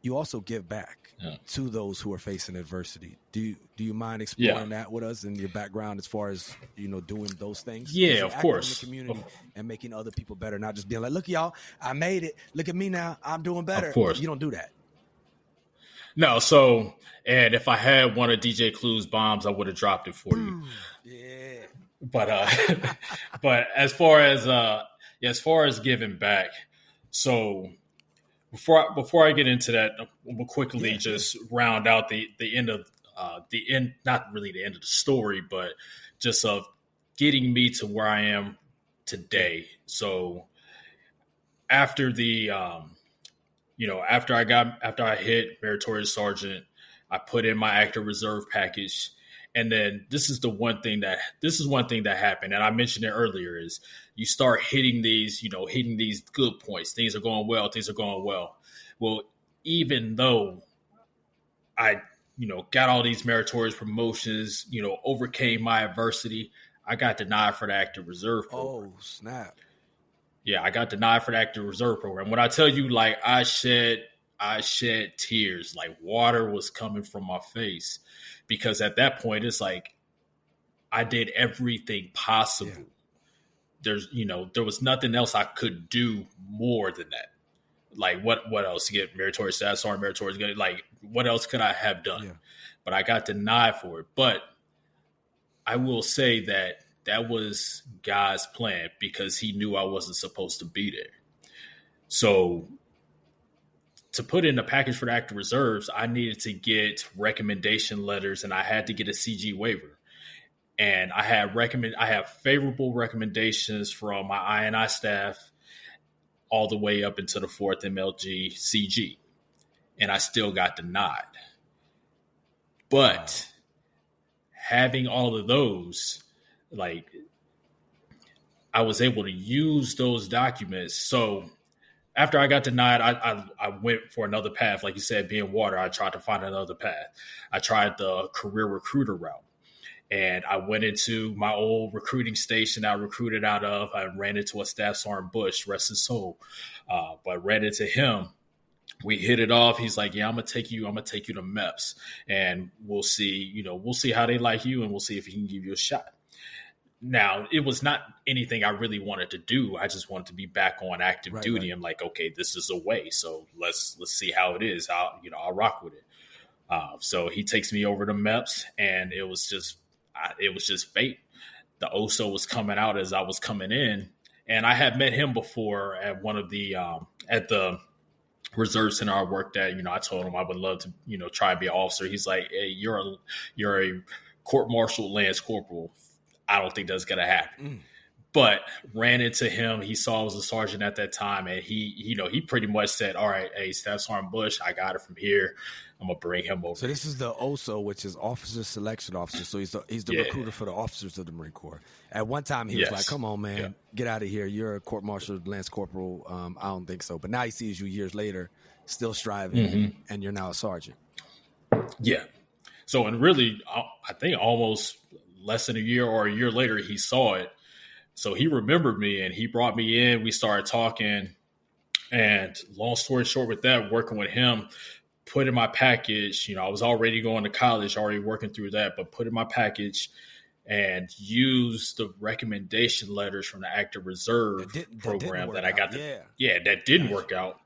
you also give back to those who are facing adversity. Do you mind exploring that with us and your background as far as, doing those things? Yeah, of course. In the community and making other people better, not just being like, look, y'all, I made it. Look at me now. I'm doing better. Of course. You don't do that. No, so, and if I had one of DJ Clue's bombs, I would have dropped it for you. Yeah. But as far as giving back, so before I get into that, we'll quickly just round out the end of not really the end of the story, but just of getting me to where I am today. So after the after I hit meritorious sergeant, I put in my active reserve package. And then this is one thing that happened. And I mentioned it earlier is you start hitting these good points. Things are going well. Well, even though I, got all these meritorious promotions, overcame my adversity, I got denied for the active reserve program. Oh, snap. Yeah, I got denied for the active reserve program. When I tell you, like, I shed tears, like water was coming from my face, because at that point it's like I did everything possible. Yeah. There was nothing else I could do more than that. Like what else to get meritorious status or meritorious? Like what else could I have done? Yeah. But I got denied for it. But I will say that was God's plan, because he knew I wasn't supposed to be there. So to put in a package for the active reserves, I needed to get recommendation letters, and I had to get a CG waiver. And I have favorable recommendations from my I&I staff all the way up into the 4th MLG CG. And I still got denied. But having all of those, like, I was able to use those documents. So after I got denied, I went for another path. Like you said, being water, I tried to find another path. I tried the career recruiter route. And I went into my old recruiting station I recruited out of. I ran into a Staff Sergeant Bush, rest his soul. But ran into him. We hit it off. He's like, yeah, I'm gonna take you to MEPS, and we'll see how they like you, and we'll see if he can give you a shot. Now, it was not anything I really wanted to do. I just wanted to be back on active duty. Right. I'm like, okay, this is a way. So let's see how it is. I'll rock with it. So he takes me over to MEPS, and it was just fate. The OSO was coming out as I was coming in, and I had met him before at one of the at the reserve center I worked at. I told him I would love to try and be an officer. He's like, hey, you're a court-martial Lance Corporal. I don't think that's going to happen. But ran into him. He saw I was a sergeant at that time, and he pretty much said, all right, hey, Staff Sergeant Bush, I got it from here. I'm going to bring him over. So this is the OSO, which is Officer Selection Officer. So he's the recruiter for the officers of the Marine Corps. At one time, he was like, come on, man, get out of here. You're a court-martial Lance Corporal. I don't think so. But now he sees you years later, still striving, and you're now a sergeant. Yeah. So, and really, I think almost less than a year or a year later, he saw it. So he remembered me, and he brought me in. We started talking, and long story short with that, working with him, put in my package. I was already going to college, already working through that, but put in my package, and use the recommendation letters from the active reserve program that I got. That didn't work out.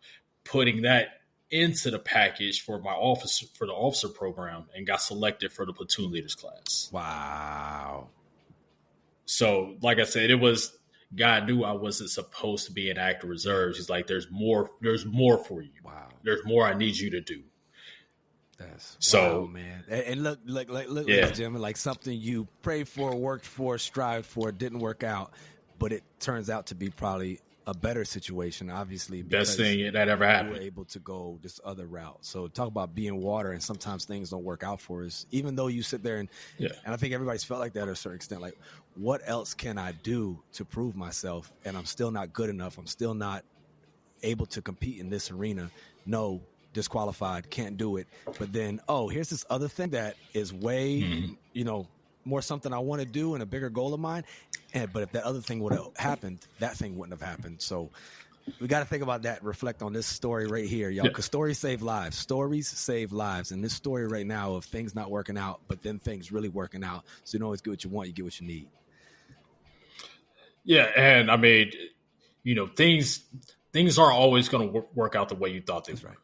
Putting that into the package for the officer program, and got selected for the platoon leaders class. Wow. So, like I said, it was God knew I wasn't supposed to be in active reserves. He's like, there's more for you. Wow. There's more I need you to do. That's so, wow, man. And look, ladies and gentlemen, like something you prayed for, worked for, strived for, didn't work out, but it turns out to be probably a better situation, obviously. Best thing that ever happened. You were able to go this other route. So talk about being water, and sometimes things don't work out for us, even though you sit there and I think everybody's felt like that to a certain extent. Like, what else can I do to prove myself? And I'm still not good enough. I'm still not able to compete in this arena. No, disqualified, can't do it. But then, here's this other thing that is way, more something I want to do and a bigger goal of mine. But if that other thing would have happened, that thing wouldn't have happened. So we got to think about that, reflect on this story right here, y'all, because stories save lives. Stories save lives. And this story right now of things not working out, but then things really working out. So you don't always get what you want, you get what you need. Yeah, and I mean, things aren't always going to work out the way you thought they were. Right.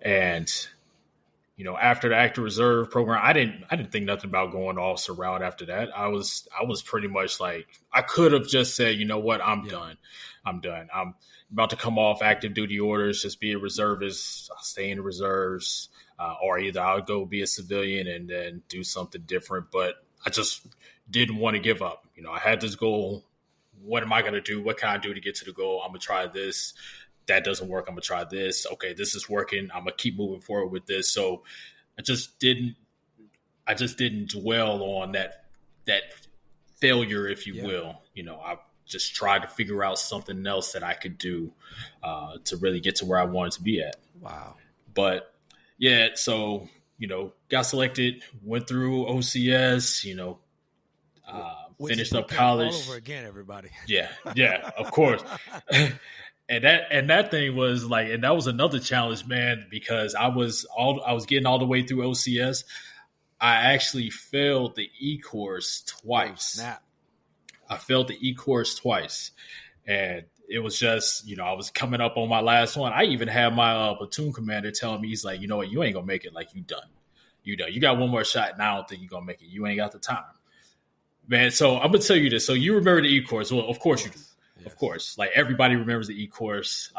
And after the active reserve program, I didn't think nothing about going officer route after that. I was pretty much like, I could have just said, you know what, I'm done. I'm about to come off active duty orders, just be a reservist. I'll stay in the reserves, or either I'll go be a civilian and then do something different. But I just didn't want to give up. I had this goal. What am I going to do? What can I do to get to the goal? I'm going to try this. That doesn't work. I'm going to try this. Okay, this is working. I'm going to keep moving forward with this. So I just didn't dwell on that failure, if you will. I just tried to figure out something else that I could do to really get to where I wanted to be at. Wow. But so, got selected, went through OCS, finished up college. All over again, everybody. Yeah, of course. And that thing was like, and that was another challenge, man, because I was getting all the way through OCS. I actually failed the E-course twice. Oh, snap. I failed the E-course twice. And it was just, I was coming up on my last one. I even had my platoon commander telling me, he's like, you know what, you ain't going to make it. Like, you done. You got one more shot, and I don't think you're going to make it. You ain't got the time. Man, so I'm going to tell you this. So you remember the E-course. Well, of course you do. Yes. Of course. Like, everybody remembers the E-course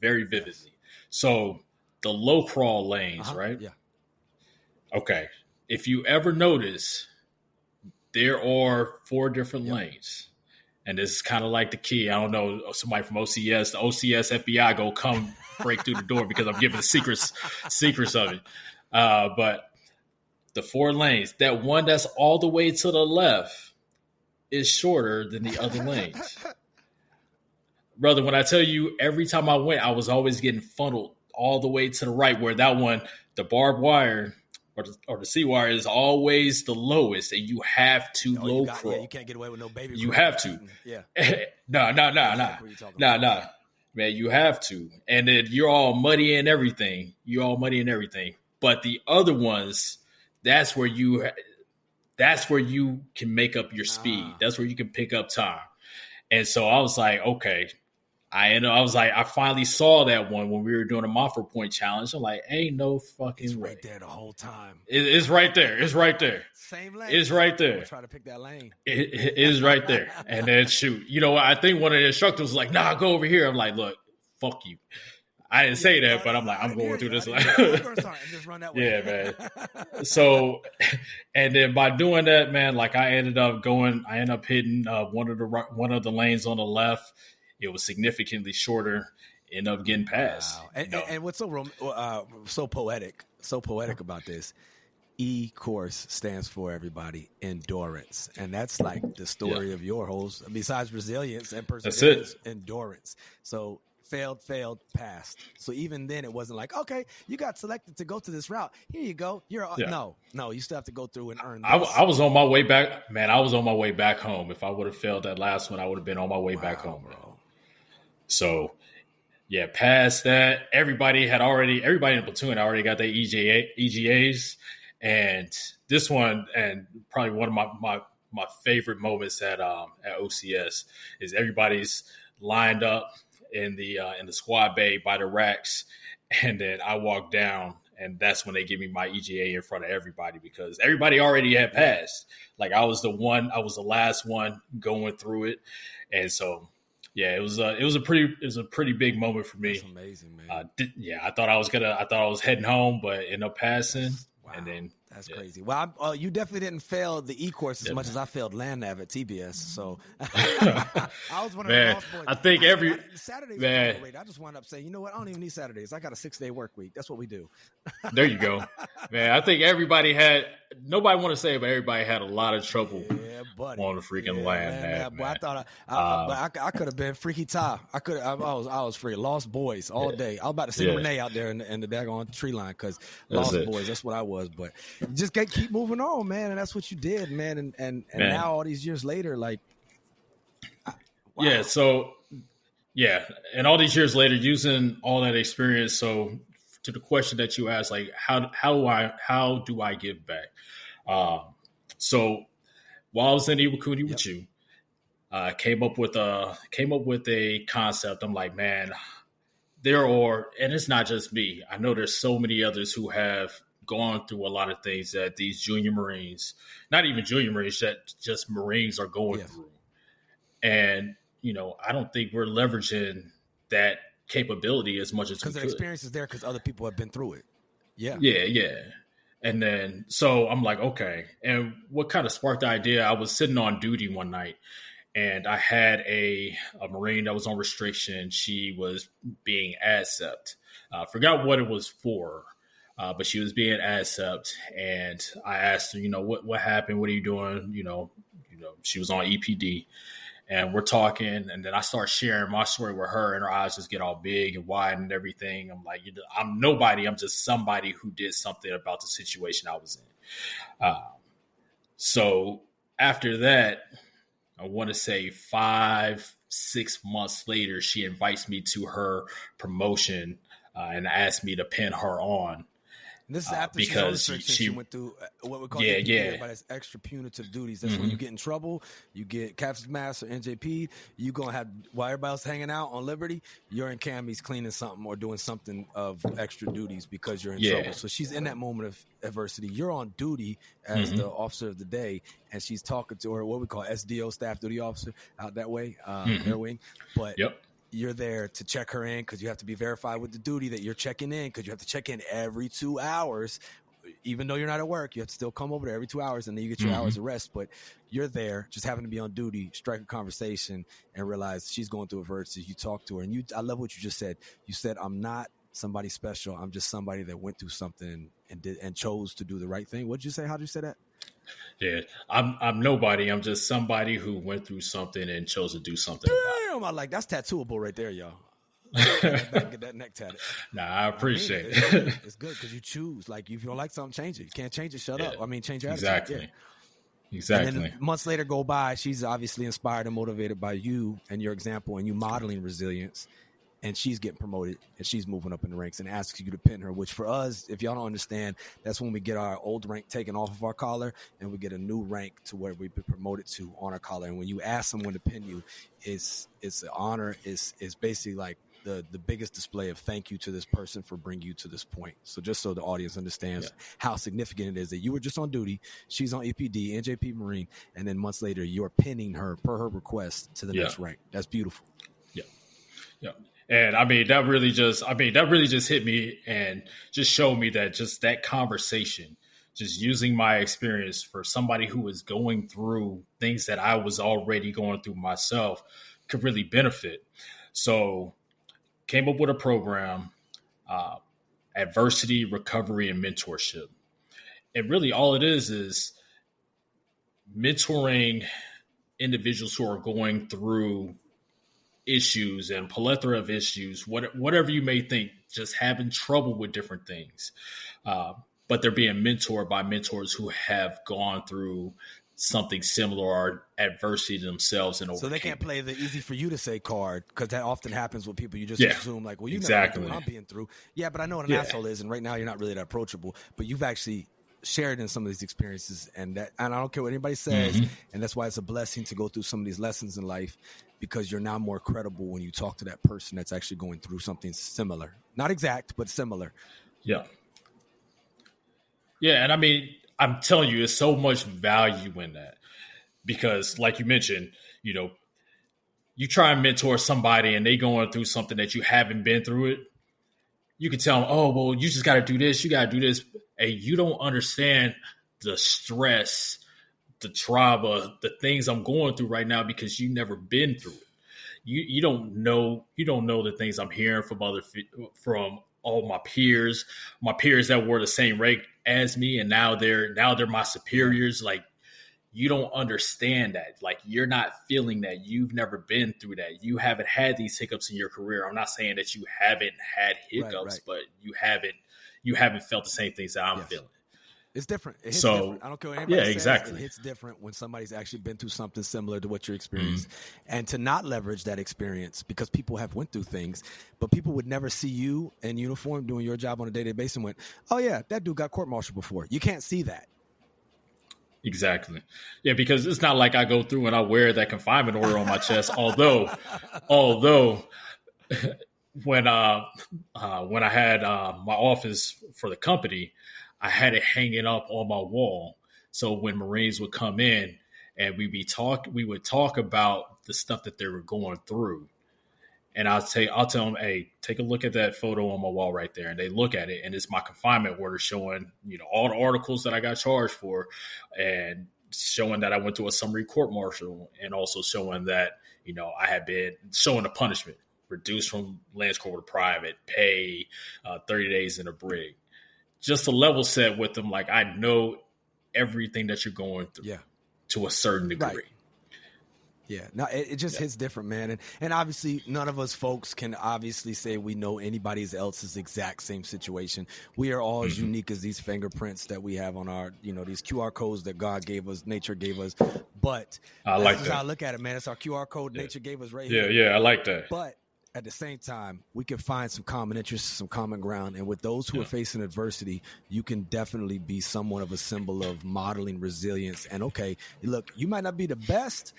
very vividly. Yes. So the low crawl lanes, right? Yeah. Okay. If you ever notice, there are 4 different lanes. And this is kind of like the key. I don't know, somebody from OCS, the OCS FBI go come break through the door because I'm giving the secrets of it. But the 4 lanes, that one that's all the way to the left is shorter than the other lanes. Brother, when I tell you, every time I went, I was always getting funneled all the way to the right, where that one, the barbed wire or the C-wire is always the lowest, and you have to low crawl. Yeah, you can't get away with no baby. You have to. Yeah. No. Man, you have to. And then you're all muddy and everything. But the other ones, that's where you can make up your speed. That's where you can pick up time. And so I was like, okay. I finally saw that one when we were doing a Montfort Point challenge. I'm like, ain't no fucking way. Right there the whole time. It's right there. It's right there. Same lane. It's right there. Try to pick that lane. It is right there. And then shoot. You know what? I think one of the instructors was like, nah, go over here. I'm like, look, fuck you. I didn't say that, but I'm like, I'm going through this line. Just run that way. Yeah, man. So, and then by doing that, man, like I ended up hitting one of the lanes on the left. It was significantly shorter. Ended up getting past. Wow. And what's so poetic about this? E-course stands for, everybody, endurance, and that's like the story of your whole. Besides resilience and perseverance, endurance. So failed, passed. So even then, it wasn't like, okay, you got selected to go to this route. Here you go. No. You still have to go through and earn this. I was on my way back, man. I was on my way back home. If I would have failed that last one, I would have been on my way back home, bro. So, yeah, past that, everybody in the platoon already got their EGAs. And this one, and probably one of my favorite moments at OCS is everybody's lined up in the squad bay by the racks, and then I walk down, and that's when they give me my EGA in front of everybody because everybody already had passed. Like I was the last one going through it, and so yeah, it was a pretty big moment for me. That's amazing, man. I thought I was heading home, but ended up passing, Wow. and then. That's crazy. Well, you definitely didn't fail the E-course as much as I failed land nav at TBS. So I was one of the lost boys. I think Saturdays were great. I just wound up saying, you know what? I don't even need Saturdays. I got a 6-day work week. That's what we do. There you go, man. I think nobody want to say it, but everybody had a lot of trouble on the freaking land nav. Boy, I thought I could have been Freaky Ty. I was free. Lost boys all day. I was about to see Renee out there in the daggone tree line because lost boys. That's what I was, but. Just keep moving on, man, and that's what you did, man. And now all these years later, like, wow. And all these years later, using all that experience. So, to the question that you asked, like, how do I give back? So, while I was in Iwakuni with you, came up with a concept. I'm like, man, and it's not just me. I know there's so many others who have gone through a lot of things that these junior Marines, not even junior Marines, that just Marines are going through. And, I don't think we're leveraging that capability as much as we could. Because their experience is there because other people have been through it. Yeah. Yeah. And then, so I'm like, okay. And what kind of sparked the idea? I was sitting on duty one night and I had a Marine that was on restriction. She was being ASEPT. Forgot what it was for. But she was being ASEPT, and I asked her, what happened? What are you doing? She was on EPD, and we're talking, and then I start sharing my story with her, and her eyes just get all big and wide and everything. I'm like, I'm nobody. I'm just somebody who did something about the situation I was in. So after that, I want to say 5-6 months later, she invites me to her promotion and asked me to pin her on. And this is after she went through what we call EPD, but it's extra punitive duties. That's when you get in trouble, you get captain's mass or NJP. You gonna have while everybody else hanging out on Liberty, you're in camis cleaning something or doing something of extra duties because you're in trouble. So she's in that moment of adversity. You're on duty as the officer of the day, and she's talking to her what we call SDO, staff duty officer, out that way, air wing. But you're there to check her in because you have to be verified with the duty that you're checking in because you have to check in every 2 hours. Even though you're not at work, you have to still come over there every 2 hours and then you get your hours of rest. But you're there just having to be on duty, strike a conversation and realize she's going through adversity. You talk to her and I love what you just said. You said, I'm not somebody special. I'm just somebody that went through something and chose to do the right thing. What'd you say? How'd you say that? Yeah, I'm nobody. I'm just somebody who went through something and chose to do something. Damn, I like that's tattooable right there, y'all. Get that neck tatted. Nah, I appreciate it. It's good because you choose. Like, if you don't like something, change it. You can't change it, shut up. I mean, change your attitude. Exactly. And then months later go by, she's obviously inspired and motivated by you and your example and you modeling resilience. And she's getting promoted and she's moving up in the ranks and asks you to pin her, which for us, if y'all don't understand, that's when we get our old rank taken off of our collar and we get a new rank to where we've been promoted to on our collar. And when you ask someone to pin you, it's an honor. It's basically like the biggest display of thank you to this person for bringing you to this point. So just so the audience understands how significant it is that you were just on duty, she's on EPD, NJP Marine, and then months later you're pinning her per her request to the next rank. That's beautiful. Yeah. And that really just hit me and just showed me that just that conversation, just using my experience for somebody who was going through things that I was already going through myself could really benefit. So came up with a program, adversity, recovery, and mentorship. And really all it is mentoring individuals who are going through issues and plethora of issues, whatever you may think, just having trouble with different things. But they're being mentored by mentors who have gone through something similar or adversity themselves and overcame. So they can't play the easy for you to say card because that often happens with people. You just assume like, well, you never know what I'm being through. Yeah, but I know what an asshole is, and right now you're not really that approachable. But you've actually shared in some of these experiences, and I don't care what anybody says, and that's why it's a blessing to go through some of these lessons in life, because you're now more credible when you talk to that person that's actually going through something similar, not exact, but similar. Yeah. Yeah. And I mean, I'm telling you, there's so much value in that because like you mentioned, you try and mentor somebody and they going through something that you haven't been through it. You can tell them, oh, well, you just got to do this. You got to do this. And you don't understand the stress, the trauma, the things I'm going through right now because you've never been through it. You don't know the things I'm hearing from all my peers that were the same rank as me, and now they're my superiors. Like, you don't understand that. Like, you're not feeling that. You've never been through that. You haven't had these hiccups in your career. I'm not saying that you haven't had hiccups, but you haven't felt the same things that I'm feeling. It's different. It hits different. I don't care what anybody says. Exactly. It hits different when somebody's actually been through something similar to what you're experiencing. And to not leverage that experience, because people have went through things, but people would never see you in uniform doing your job on a day-to-day basis and went, oh, yeah, that dude got court-martialed before. You can't see that. Exactly. Yeah, because it's not like I go through and I wear that confinement order on my chest. Although when I had my office for the company, I had it hanging up on my wall. So when Marines would come in and we would talk about the stuff that they were going through. And I'll tell them, hey, take a look at that photo on my wall right there. And they look at it, and it's my confinement order showing, all the articles that I got charged for, and showing that I went to a summary court martial, and also showing that, I had been showing the punishment, reduced from Lance Corporal to private, pay 30 days in a brig. Just to level set with them, like, I know everything that you're going through to a certain degree. Right. Yeah, no, it just hits different, man. And obviously, none of us folks can obviously say we know anybody else's exact same situation. We are all as unique as these fingerprints that we have on our, these QR codes that God gave us, nature gave us. But that's how I look at it, man. It's our QR code nature gave us right here. Yeah, I like that. But at the same time, we can find some common interests, some common ground. And with those who are facing adversity, you can definitely be somewhat of a symbol of modeling resilience. And okay, look, you might not be the best,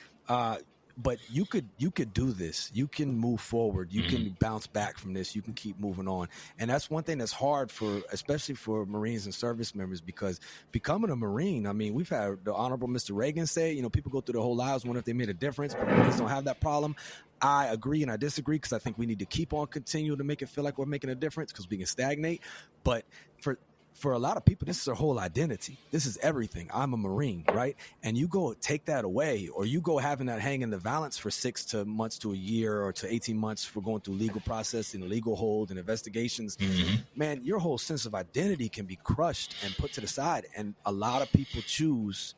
but you could do this. You can move forward. You can bounce back from this. You can keep moving on. And that's one thing that's hard especially for Marines and service members, because becoming a Marine, I mean, we've had the Honorable Mr. Reagan say, people go through their whole lives wondering if they made a difference, but Marines don't have that problem. I agree and I disagree, because I think we need to keep on continuing to make it feel like we're making a difference, because we can stagnate. But for a lot of people, this is their whole identity. This is everything. I'm a Marine, right? And you go take that away, or you go having that hang in the balance for 6 months to a year or to 18 months for going through legal processing, legal hold, and investigations. Man, your whole sense of identity can be crushed and put to the side. And a lot of people choose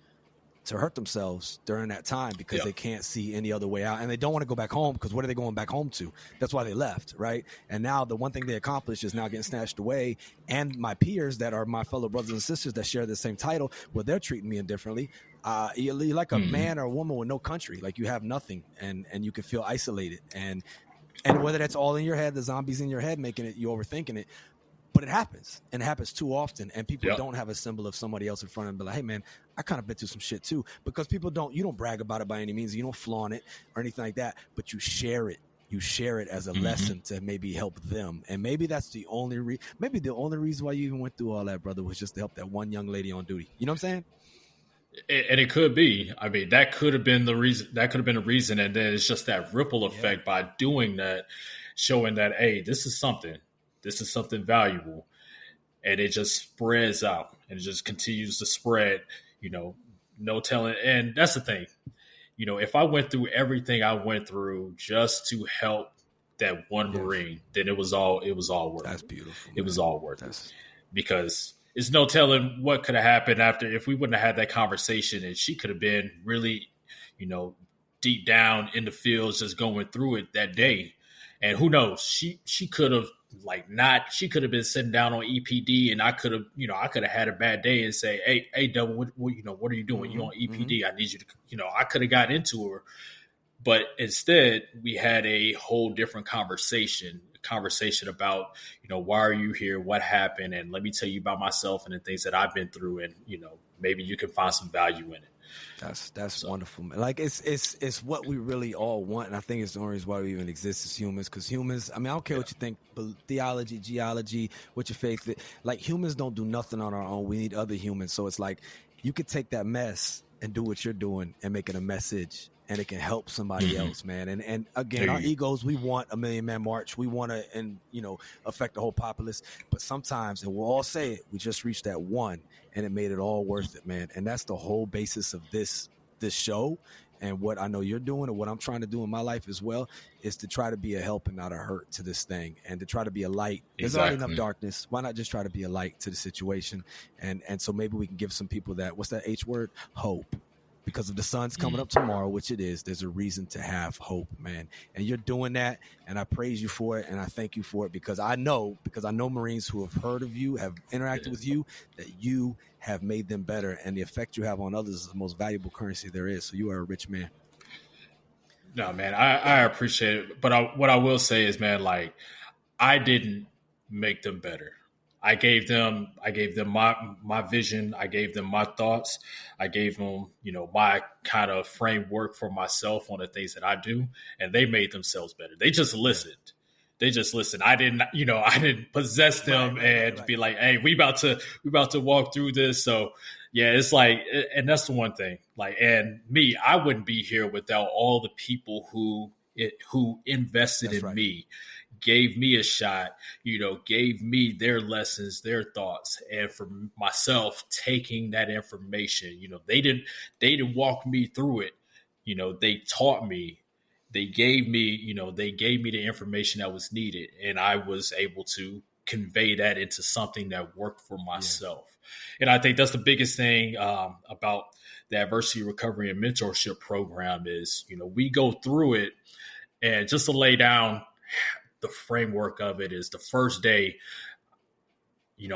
to hurt themselves during that time because they can't see any other way out, and they don't want to go back home, because what are they going back home to? That's why they left, right? And now the one thing they accomplished is now getting snatched away. And my peers that are my fellow brothers and sisters that share the same title, well, they're treating me indifferently. You're like a man or a woman with no country. Like, you have nothing, and you can feel isolated. And whether that's all in your head, the zombies in your head making it, you overthinking it. But it happens, and it happens too often, and people don't have a symbol of somebody else in front of them. Be like, hey, man, I kind of been through some shit too, because you don't brag about it by any means. You don't flaunt it or anything like that, but you share it. You share it as a lesson to maybe help them. And maybe that's the only reason why you even went through all that, brother, was just to help that one young lady on duty. You know what I'm saying? And it could be. I mean, that could have been the reason. That could have been the reason. And then it's just that ripple effect by doing that, showing that, hey, this is something valuable. And it just spreads out, and it just continues to spread, no telling. And that's the thing, if I went through everything I went through just to help that one Marine, then it was all worth it. That's beautiful. It was all worth it, because it's no telling what could have happened after, if we wouldn't have had that conversation, and she could have been really, deep down in the fields, just going through it that day. And who knows, she could have she could have been sitting down on EPD, and I could have had a bad day and say, hey, Devil, what are you doing? You on EPD? I need you to, I could have got into her, but instead we had a whole different conversation conversation about, why are you here? What happened? And let me tell you about myself and the things that I've been through. And, maybe you can find some value in it. That's wonderful, man. Like it's what we really all want, and I think it's the only reason why we even exist as humans. Because humans, I mean, I don't care what you think, theology, geology, what your faith. Like humans don't do nothing on our own. We need other humans. So it's like you could take that mess and do what you're doing and make it a message, and it can help somebody else, man. And again, our egos, we want a million man march. We want to, and affect the whole populace. But sometimes, and we'll all say it, we just reached that one, and it made it all worth it, man. And that's the whole basis of this show. And what I know you're doing, and what I'm trying to do in my life as well, is to try to be a help and not a hurt to this thing, and to try to be a light. There's already enough darkness. Why not just try to be a light to the situation? And so maybe we can give some people that, what's that H word? Hope. Because if the sun's coming up tomorrow, which it is, there's a reason to have hope, man. And you're doing that, and I praise you for it, and I thank you for it, because I know Marines who have heard of you, have interacted with you, that you have made them better, and the effect you have on others is the most valuable currency there is. So you are a rich man. No, man, I appreciate it. But what I will say is, man, like, I didn't make them better. I gave them my vision. I gave them my thoughts. I gave them, my kind of framework for myself on the things that I do, and they made themselves better. They just listened. I didn't possess them be like, hey, we about to walk through this. So yeah, it's like, and that's the one thing, like, and me, I wouldn't be here without all the people who invested in me, gave me a shot, gave me their lessons, their thoughts. And for myself, taking that information, they didn't walk me through it. They taught me, they gave me the information that was needed. And I was able to convey that into something that worked for myself. Yeah. And I think that's the biggest thing about the adversity recovery and mentorship program is, we go through it, and just to lay down the framework of it is the first day,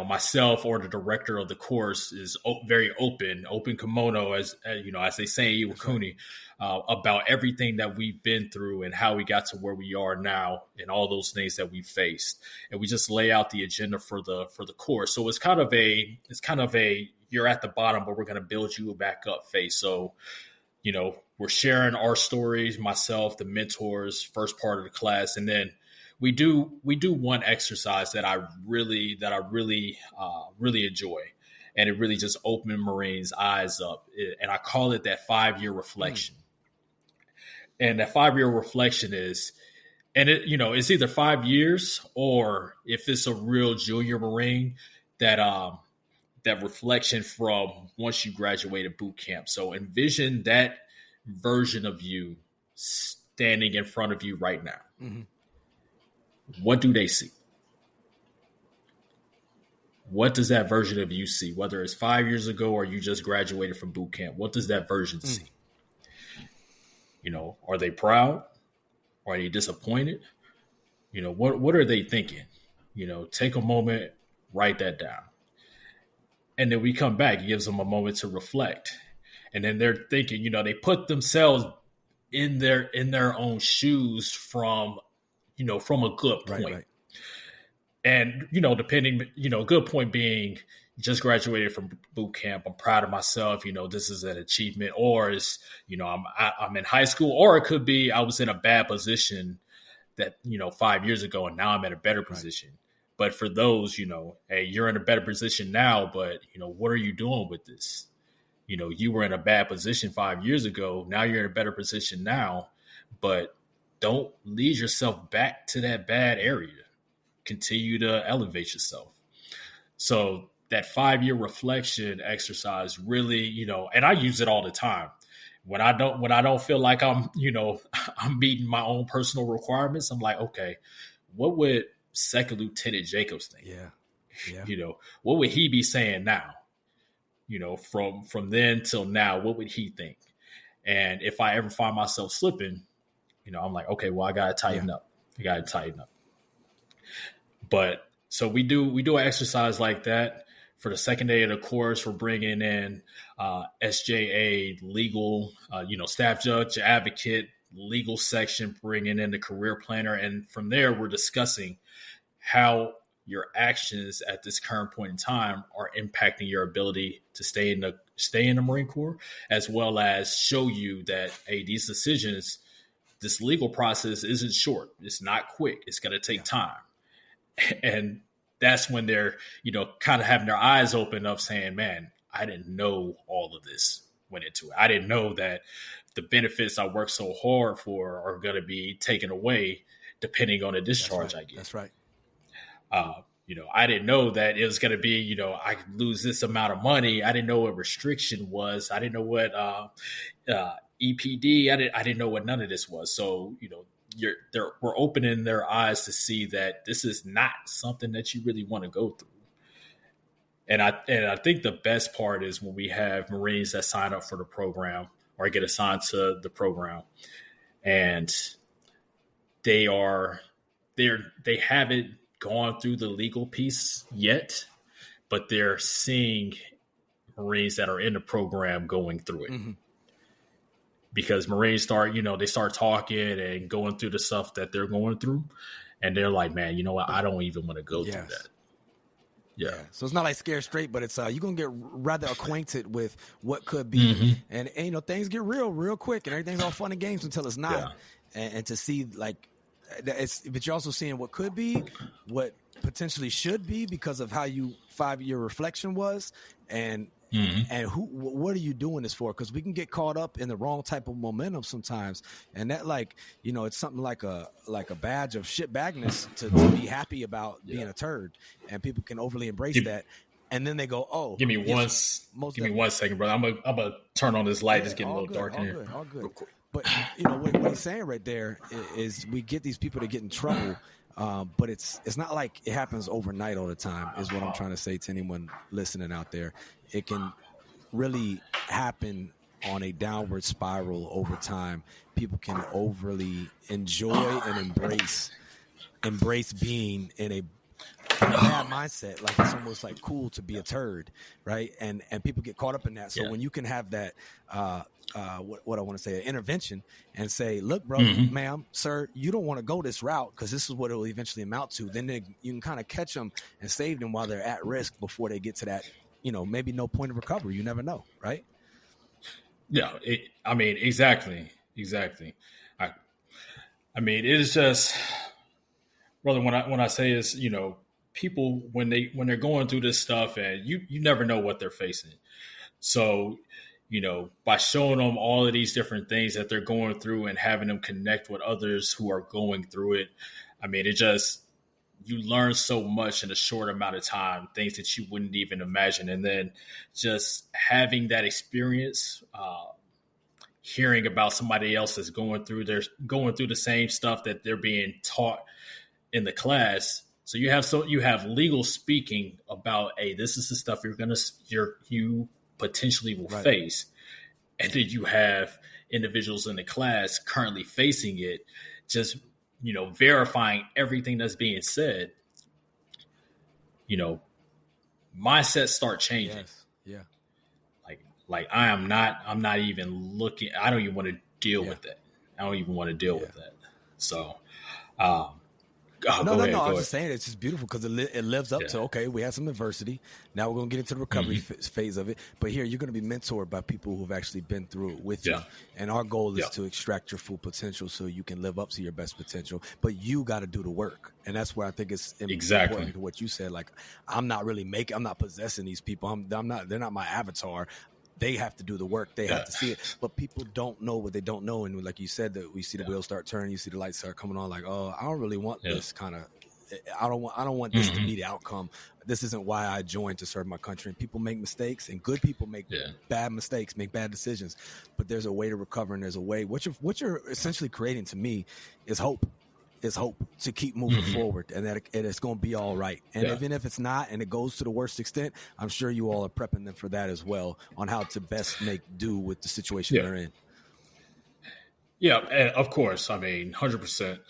myself or the director of the course is very open kimono, as they say in Iwakuni, about everything that we've been through and how we got to where we are now and all those things that we faced. And we just lay out the agenda for the course. So it's kind of a you're at the bottom, but we're going to build you back up phase. So, we're sharing our stories, myself, the mentors, first part of the class, and then we do one exercise that I really enjoy, and it really just opened Marines' eyes up. And I call it that 5-year reflection. And that 5-year reflection is, and it's either 5 years, or if it's a real junior Marine, that reflection from once you graduated boot camp. So envision that version of you standing in front of you right now. Mm-hmm. What do they see? What does that version of you see? Whether it's 5 years ago or you just graduated from boot camp, what does that version see? Are they proud? Are they disappointed? What are they thinking? Take a moment, write that down. And then we come back, it gives them a moment to reflect. And then they're thinking, they put themselves in their own shoes from a good point. Right. And, depending, a good point being just graduated from boot camp. I'm proud of myself. This is an achievement, or it's, I'm in high school, or it could be, I was in a bad position that, 5 years ago, and now I'm in a better position. Right. But for those, hey, you're in a better position now, but, what are you doing with this? You were in a bad position 5 years ago. Now you're in a better position now, but don't lead yourself back to that bad area. Continue to elevate yourself. So that 5-year reflection exercise really, and I use it all the time. When I don't feel like I'm meeting my own personal requirements, I'm like, okay, what would Second Lieutenant Jacobs think? Yeah. What would he be saying now? From then till now, what would he think? And if I ever find myself slipping, I'm like, okay, well, I got to tighten up. But so we do an exercise like that. For the second day of the course, we're bringing in SJA legal, staff judge, advocate, legal section, bringing in the career planner. And from there, we're discussing how your actions at this current point in time are impacting your ability to stay in the Marine Corps, as well as show you that, hey, these decisions, this legal process isn't short. It's not quick. It's going to take time. And that's when they're, kind of having their eyes open up saying, man, I didn't know all of this went into it. I didn't know that the benefits I worked so hard for are going to be taken away depending on the discharge I get. That's right. I didn't know that it was going to be, I could lose this amount of money. I didn't know what restriction was. I didn't know what EPD. I didn't know what none of this was. So, we're opening their eyes to see that this is not something that you really want to go through. And I think the best part is when we have Marines that sign up for the program or get assigned to the program, and they haven't gone through the legal piece yet, but they're seeing Marines that are in the program going through it. Mm-hmm. Because Marines start talking and going through the stuff that they're going through, and they're like, man, you know what? I don't even want to go through that. Yeah. So it's not like scared straight, but it's you're going to get rather acquainted with what could be. Mm-hmm. And things get real quick, and everything's all fun and games until it's not. Yeah. And to see but you're also seeing what could be, what potentially should be because of how you 5-year reflection was, and what are you doing this for? Because we can get caught up in the wrong type of momentum sometimes, and that it's something like a badge of shitbagness to be happy about being a turd, and people can overly embrace that. And then they go, "Oh, give me 1 second, brother. I'm gonna turn on this light. It's getting a little dark in here. All good. But what he's saying right there is we get these people to get in trouble, but it's not like it happens overnight all the time. Is what I'm trying to say to anyone listening out there. It can really happen on a downward spiral over time. People can overly enjoy and embrace being in a bad mindset, like it's almost like cool to be a turd, right? And people get caught up in that. So when you can have that, what I want to say, an intervention, and say, look, bro, ma'am, sir, you don't want to go this route because this is what it will eventually amount to. Then you can kind of catch them and save them while they're at risk before they get to that, maybe no point of recovery. You never know, right? Yeah, exactly. I mean, it is just, brother, when I say is, people when they're going through this stuff, and you never know what they're facing. So, by showing them all of these different things that they're going through and having them connect with others who are going through it, you learn so much in a short amount of time, things that you wouldn't even imagine. And then just having that experience, hearing about somebody else that's going through the same stuff that they're being taught in the class. So you have legal speaking about, hey, this is the stuff you potentially will face. And then you have individuals in the class currently facing it, just, verifying everything that's being said. Mindsets start changing. Yes. Yeah. Like I'm not even looking, I don't even want to deal with that. I don't even want to deal with that. So, No. I was just saying it's just beautiful because it lives up to, okay, we had some adversity. Now we're going to get into the recovery phase of it. But here you're going to be mentored by people who've actually been through it with you. And our goal is to extract your full potential so you can live up to your best potential. But you got to do the work. And that's where I think it's important to what you said. Like, I'm not possessing these people. they're not my avatar. They have to do the work. They have to see it. But people don't know what they don't know. And like you said, that we see the wheels start turning, you see the lights start coming on, like, oh, I don't really want this kind of, I don't want this to be the outcome. This isn't why I joined to serve my country. And people make mistakes, and good people make bad mistakes, make bad decisions. But there's a way to recover, and there's a way. What you're essentially creating to me is hope. Is hope to keep moving forward, and that it's going to be all right. And even if it's not, and it goes to the worst extent, I'm sure you all are prepping them for that as well, on how to best make do with the situation they're in. Yeah, and of course, 100%.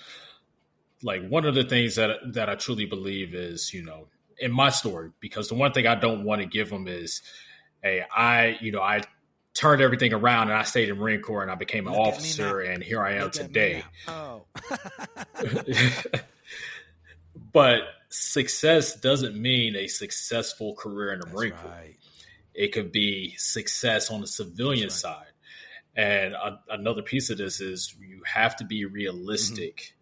Like, one of the things that I truly believe is, in my story, because the one thing I don't want to give them is, hey, I turned everything around, and I stayed in Marine Corps, and I became an officer, and here I am Look at me today. now. But success doesn't mean a successful career in the Marine Corps. Right. It could be success on the civilian side. And another piece of this is you have to be realistic,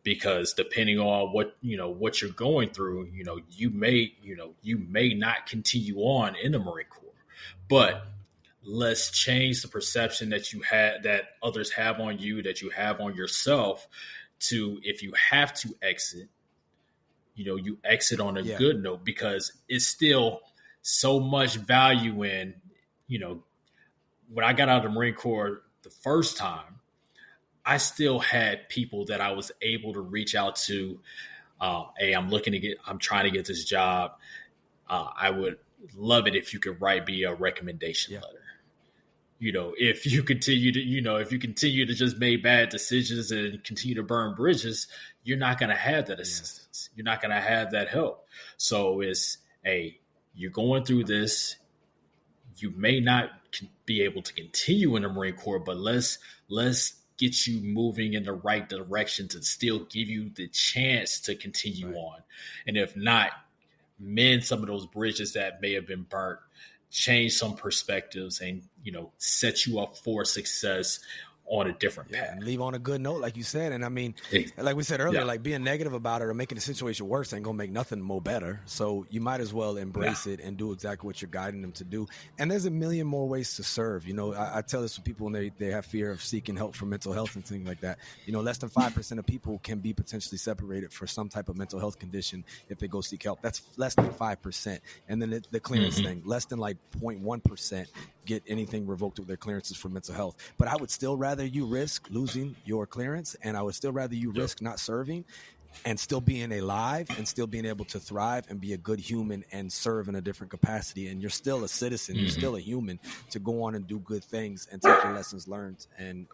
because depending on what you're going through, you may not continue on in the Marine Corps. But let's change the perception that others have on you, that you have on yourself, to, if you have to exit, you exit on a good note, because it's still so much value in, when I got out of the Marine Corps the first time, I still had people that I was able to reach out to. Hey, I'm trying to get this job. I would love it if you could write me a recommendation letter. If you continue to just make bad decisions and continue to burn bridges, you're not going to have that assistance. You're not going to have that help. So it's, hey, you're going through this. You may not be able to continue in the Marine Corps, but let's get you moving in the right direction to still give you the chance to continue on. And if not, mend some of those bridges that may have been burnt, change some perspectives, and, set you up for success on a different path. And leave on a good note, like you said. And I mean, like we said earlier, like being negative about it or making the situation worse ain't gonna make nothing more better. So you might as well embrace it and do exactly what you're guiding them to do. And there's a million more ways to serve. I tell this to people when they have fear of seeking help for mental health and things like that. Less than 5% of people can be potentially separated for some type of mental health condition if they go seek help. That's less than 5%. And then the clearance thing, less than like 0.1% get anything revoked with their clearances for mental health. But I would still rather you risk losing your clearance, and I would still rather you risk not serving and still being alive and still being able to thrive and be a good human and serve in a different capacity. And you're still a citizen, you're still a human, to go on and do good things and take your lessons learned and,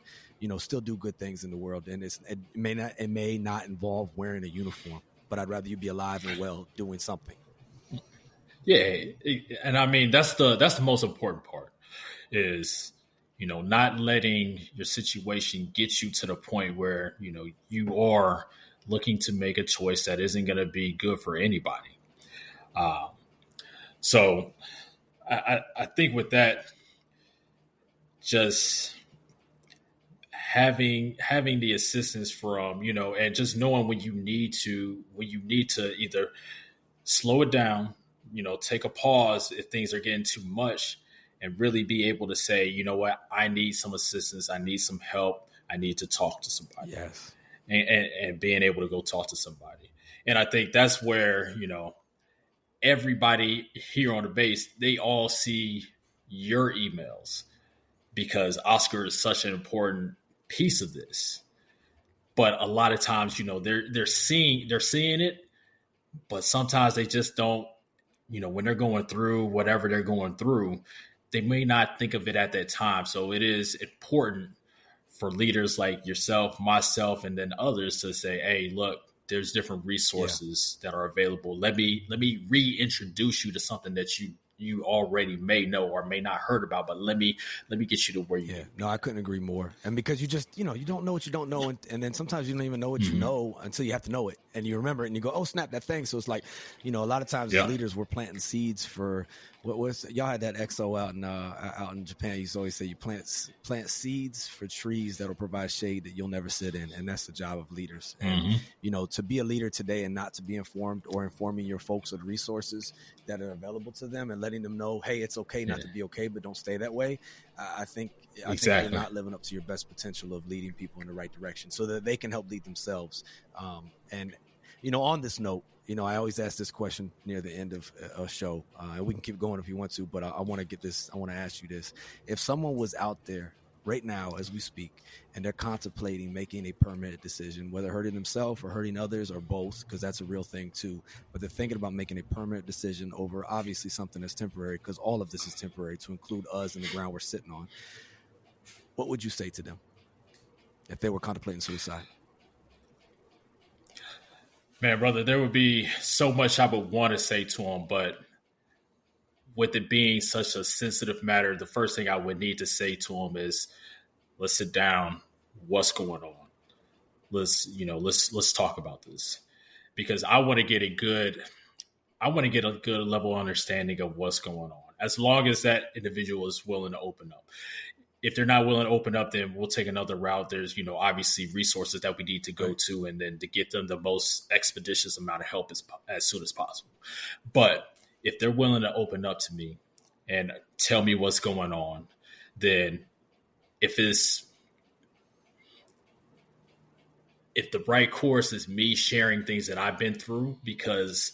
still do good things in the world. And it may not involve wearing a uniform, but I'd rather you be alive and well doing something. Yeah. And I mean, that's the most important part, is, not letting your situation get you to the point where, you are looking to make a choice that isn't going to be good for anybody. So I think with that, just having the assistance from, and just knowing when you need to either slow it down, take a pause if things are getting too much, and really be able to say, you know what, I need some assistance. I need some help. I need to talk to somebody. Yes. And being able to go talk to somebody. And I think that's where, everybody here on the base, they all see your emails, because Oscar is such an important piece of this. But a lot of times, they're seeing it, but sometimes they just don't, when they're going through whatever they're going through, they may not think of it at that time. So it is important for leaders like yourself, myself, and then others to say, hey, look, there's different resources that are available. Let me reintroduce you to something that you already may know or may not heard about, but let me get you to where you No, I couldn't agree more. And because you just, you don't know what you don't know. And then sometimes you don't even know what you know until you have to know it. And you remember it and you go, oh, snap, that thing. So it's like, a lot of times as leaders, we're planting seeds for what was, y'all had that XO out in Japan. You used to always say you plant seeds for trees that'll provide shade that you'll never sit in. And that's the job of leaders. And, to be a leader today and not to be informed or informing your folks of the resources that are available to them and letting them know, hey, it's okay not to be okay, but don't stay that way. I think you're not living up to your best potential of leading people in the right direction so that they can help lead themselves. And on this note, I always ask this question near the end of a show, and we can keep going if you want to, but I want to ask you this. If someone was out there right now as we speak and they're contemplating making a permanent decision, whether hurting themselves or hurting others or both, because that's a real thing too, but they're thinking about making a permanent decision over obviously something that's temporary, because all of this is temporary, to include us and the ground we're sitting on, what would you say to them if they were contemplating suicide? Man, brother, there would be so much I would want to say to them, but with it being such a sensitive matter, the first thing I would need to say to him is, let's sit down. What's going on? Let's talk about this, because I want to get a good level of understanding of what's going on, as long as that individual is willing to open up. If they're not willing to open up, then we'll take another route. There's, obviously resources that we need to go to, and then to get them the most expeditious amount of help as soon as possible. But if they're willing to open up to me and tell me what's going on, then if the right course is me sharing things that I've been through because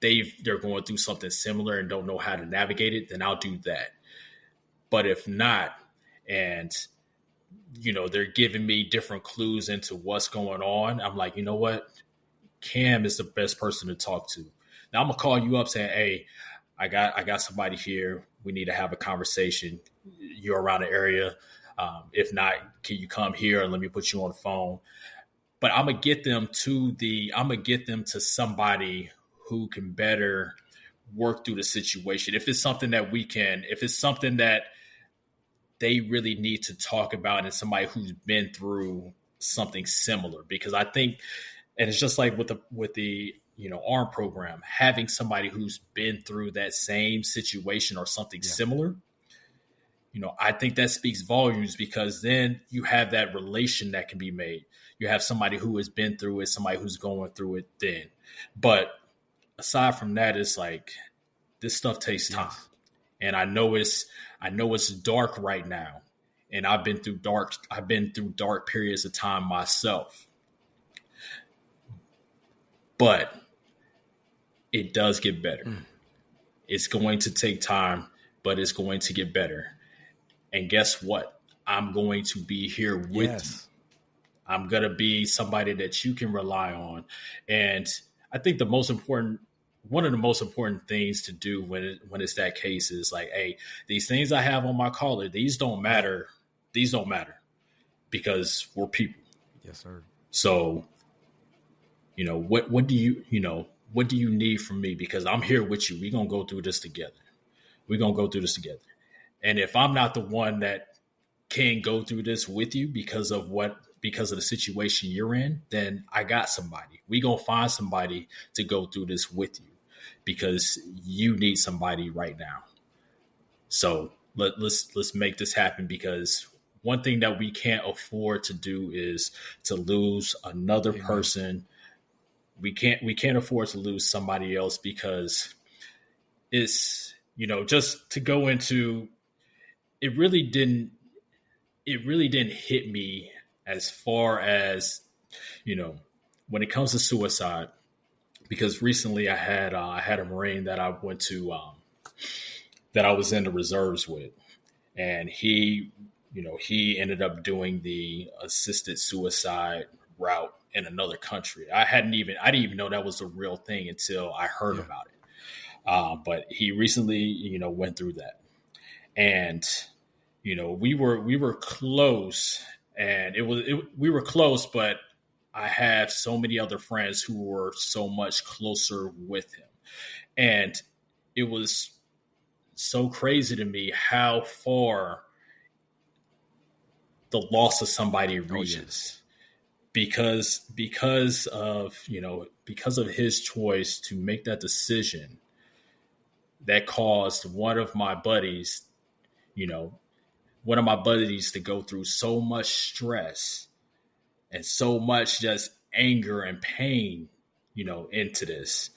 they're going through something similar and don't know how to navigate it, then I'll do that. But if not, and they're giving me different clues into what's going on, I'm like, you know what? Cam is the best person to talk to. Now I'm gonna call you up saying, hey, I got somebody here. We need to have a conversation. You're around the area. If not, can you come here and let me put you on the phone? But I'm gonna get them to somebody who can better work through the situation. If it's something that they really need to talk about, and somebody who's been through something similar, because I think, and it's just like with the ARM program, having somebody who's been through that same situation or something similar, I think that speaks volumes, because then you have that relation that can be made. You have somebody who has been through it, somebody who's going through it then. But aside from that, it's like, this stuff takes time. And I know it's dark right now. And I've been through dark periods of time myself. But it does get better. It's going to take time, but it's going to get better. And guess what? I'm going to be here with you. I'm going to be somebody that you can rely on. And I think one of the most important things to do when it's that case is like, hey, these things I have on my collar, these don't matter. These don't matter, because we're people. Yes, sir. So, what do you need from me? Because I'm here with you. We're going to go through this together. And if I'm not the one that can go through this with you because of the situation you're in, then I got somebody. We going to find somebody to go through this with you, because you need somebody right now. So let's make this happen, because one thing that we can't afford to do is to lose another person. We can't afford to lose somebody else, because it's, just to go into, it really didn't hit me as far as, when it comes to suicide, because recently I had a Marine that I went to, that I was in the reserves with, and he ended up doing the assisted suicide route in another country. I didn't even know that was a real thing until I heard about it. But he recently, went through that, and we were close, and we were close, but I have so many other friends who were so much closer with him, and it was so crazy to me how far the loss of somebody reaches. Because of his choice to make that decision that caused one of my buddies to go through so much stress and so much just anger and pain, into this.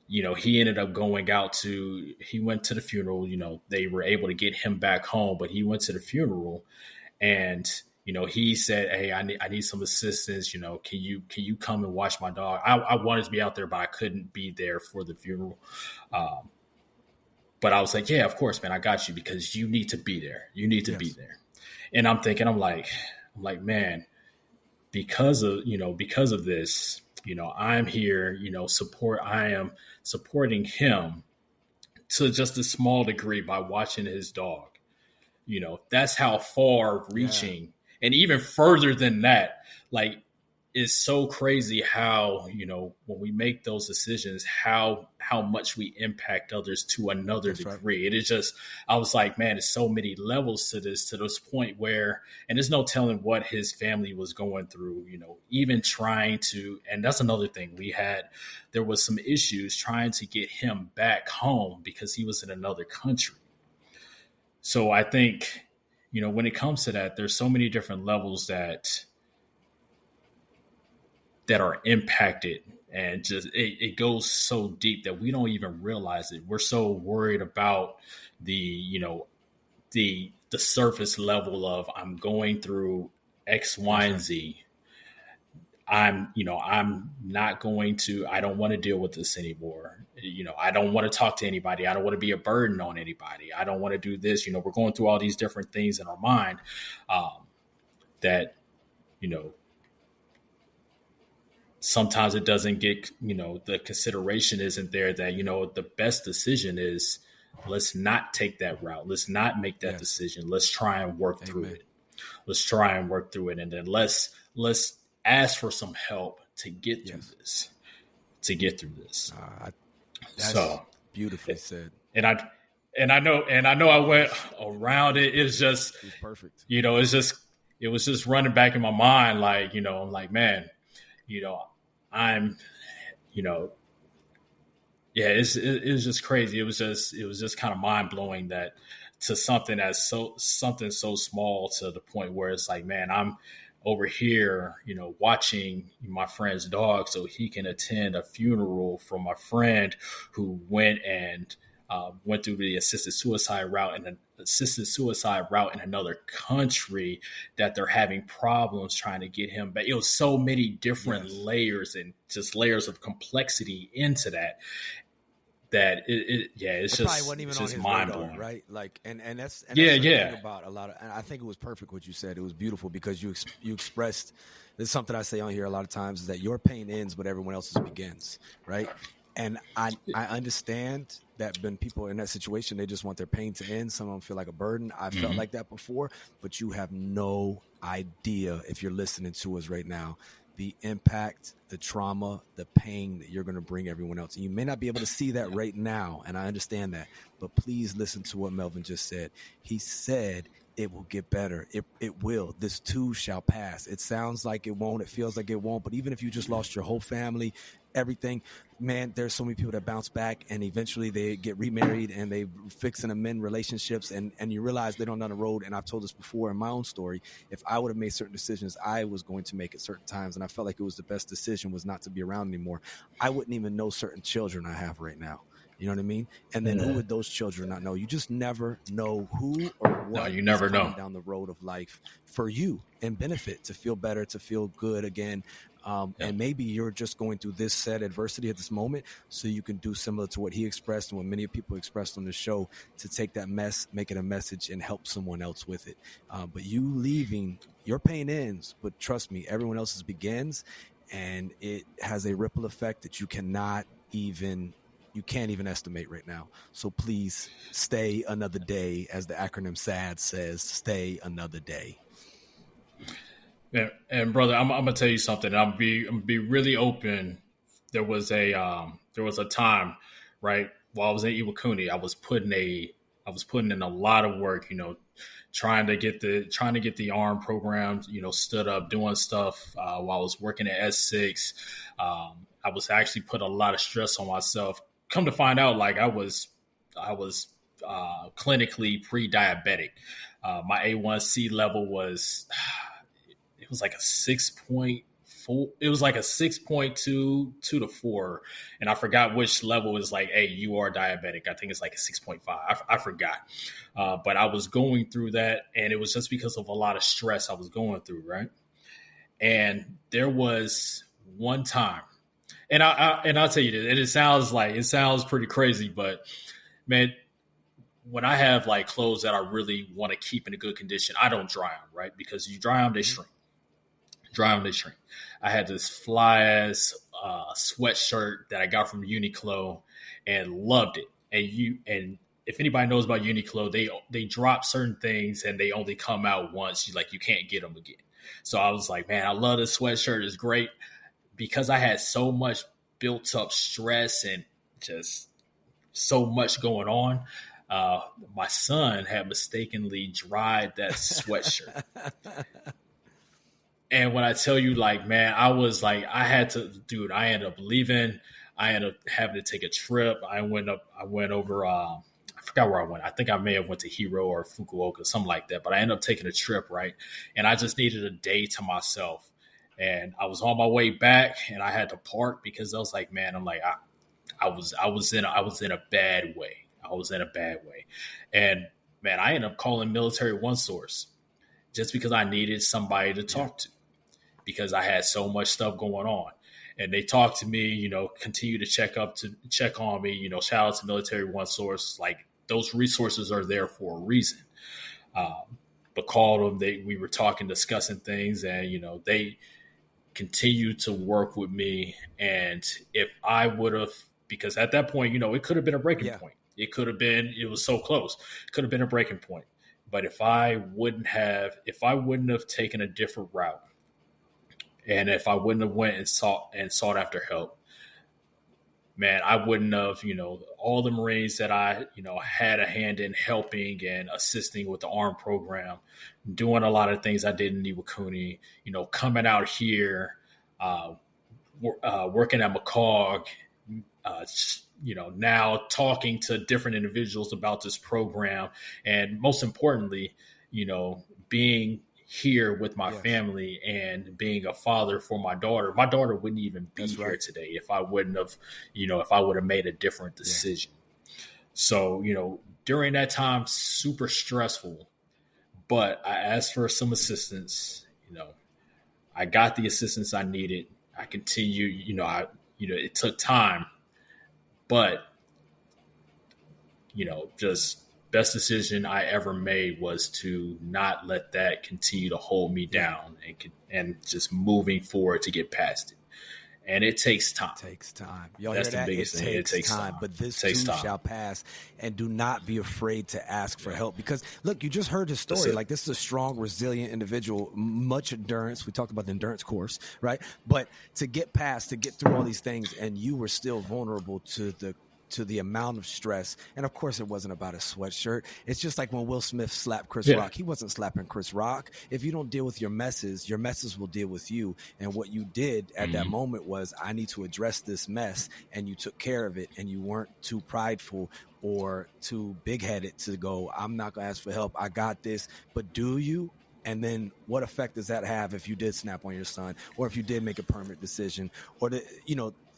He ended up he went to the funeral. They were able to get him back home, but he went to the funeral, and he said, hey, I need some assistance. Can you come and watch my dog? I wanted to be out there, but I couldn't be there for the funeral. But I was like, yeah, of course, man, I got you, because you need to be there. You need to be there. And I'm thinking, I'm like, man, because of this, I'm here, I am supporting him to just a small degree by watching his dog. That's how far reaching, and even further than that, like, it's so crazy how, when we make those decisions, how much we impact others to another That's degree. right. It is just, I was like, man, there's so many levels to this point where, and there's no telling what his family was going through, even trying to, and that's another thing there was some issues trying to get him back home because he was in another country. So I think, when it comes to that, there's so many different levels that are impacted, and just it goes so deep that we don't even realize it. We're so worried about the surface level of, I'm going through X, Y, and Z. I'm not going to, I don't want to deal with this anymore. I don't want to talk to anybody. I don't want to be a burden on anybody. I don't want to do this. We're going through all these different things in our mind that, sometimes it doesn't get, the consideration isn't there that, the best decision is, let's not take that route. Let's not make that decision. Let's try and work through it. Let's try and work through it. And then let's ask for some help to get through this, That's so beautifully said. And I know I went around it. It's just, it was perfect. It was just running back in my mind. Like, I'm like, man, I'm, it was just crazy. It was just kind of mind blowing that to something so small, to the point where it's like, man, I'm over here, watching my friend's dog so he can attend a funeral from my friend who went through the assisted suicide route in another country, that they're having problems trying to get him. But it was so many different layers, and just layers of complexity into that. It's just, probably wasn't even on his mind radar, blowing, right? Like, and that's the thing about a lot of, and I think it was perfect what you said. It was beautiful because you expressed. There's something I say on here a lot of times, is that your pain ends, but everyone else's begins, right? And I understand that when people are in that situation, they just want their pain to end. Some of them feel like a burden. I felt like that before, but you have no idea, if you're listening to us right now, the impact, the trauma, the pain that you're going to bring everyone else. And you may not be able to see that right now, and I understand that, but please listen to what Melvin just said. He said, it will get better. It will. This too shall pass. It sounds like it won't. It feels like it won't. But even if you just lost your whole family, everything, man, there's so many people that bounce back, and eventually they get remarried and they fix and amend relationships, and you realize they don't know the road. And I've told this before in my own story. If I would have made certain decisions I was going to make at certain times, and I felt like it was the best decision was not to be around anymore, I wouldn't even know certain children I have right now. You know what I mean? And then who would those children not know? You just never know who or what. No, you never know down the road of life for you and benefit, to feel better, to feel good again. And maybe you're just going through this sad adversity at this moment, so you can do similar to what he expressed and what many people expressed on the show, to take that mess, make it a message, and help someone else with it. But you leaving, your pain ends, but trust me, everyone else's begins, and it has a ripple effect that you can't even estimate right now. So please stay another day, as the acronym S.A.D says, stay another day. And brother, I'm gonna tell you something. I'm gonna be really open. There was a time, right, while I was in Iwakuni, I was putting in a lot of work, trying to get the ARM programs, stood up, doing stuff while I was working at S6. I was actually put a lot of stress on myself. Come to find out, like I was clinically pre-diabetic. My A1C level was, it was like a 6.4. It was like a 6.2 to 4, and I forgot which level is like, hey, you are diabetic. I think it's like a 6.5. I forgot, but I was going through that, and it was just because of a lot of stress I was going through, right? And there was one time. And I'll tell you this, and it sounds pretty crazy, but man, when I have like clothes that I really want to keep in a good condition, I don't dry them, right? Because you dry them, they shrink. I had this fly ass sweatshirt that I got from Uniqlo and loved it. And if anybody knows about Uniqlo, they drop certain things and they only come out once. You can't get them again. So I was like, man, I love this sweatshirt. It's great because I had so much built up stress and just so much going on. My son had mistakenly dried that sweatshirt. And when I tell you, like, man, I was like, I ended up leaving. I ended up having to take a trip. I went over, I forgot where I went. I think I may have went to Hiro or Fukuoka, something like that. But I ended up taking a trip, right? And I just needed a day to myself. And I was on my way back and I had to park because I was like, man, I'm like, I was in a bad way. I was in a bad way. And man, I ended up calling Military One Source just because I needed somebody to talk to, because I had so much stuff going on. And they talked to me, continue to check on me, shout out to Military One Source. Like, those resources are there for a reason. But called them, we were discussing things, and, they continued to work with me. And if I would have, because at that point, it could have been a breaking point. It was so close. It could have been a breaking point. But if I wouldn't have taken a different route, and if I wouldn't have went and sought after help, man, I wouldn't have, all the Marines that I, had a hand in helping and assisting with the ARM program, doing a lot of things I did in Iwakuni, coming out here, working at McCog, now talking to different individuals about this program. And most importantly, being here with my family and being a father for my daughter. My daughter wouldn't even be here today if I wouldn't have, if I would have made a different decision. So, during that time, super stressful, but I asked for some assistance. I got the assistance I needed. I continued, it took time, but, just best decision I ever made was to not let that continue to hold me down and just moving forward to get past it. And it takes time. Y'all hear that? It takes time. But this too shall pass. And do not be afraid to ask for help. Because, look, you just heard his story. Like, this is a strong, resilient individual, much endurance. We talked about the endurance course, right? But to get through all these things, and you were still vulnerable to the amount of stress. And of course, it wasn't about a sweatshirt. It's just like when Will Smith slapped Chris Rock. He wasn't slapping Chris Rock. If you don't deal with your messes will deal with you. And what you did at that moment was, I need to address this mess. And you took care of it, and you weren't too prideful or too big-headed to go, I'm not going to ask for help. I got this. But do you? And then what effect does that have if you did snap on your son, or if you did make a permanent decision, or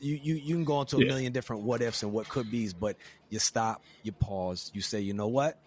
you can go into a million different what ifs and what could be's, but you stop, you pause, you say, you know what?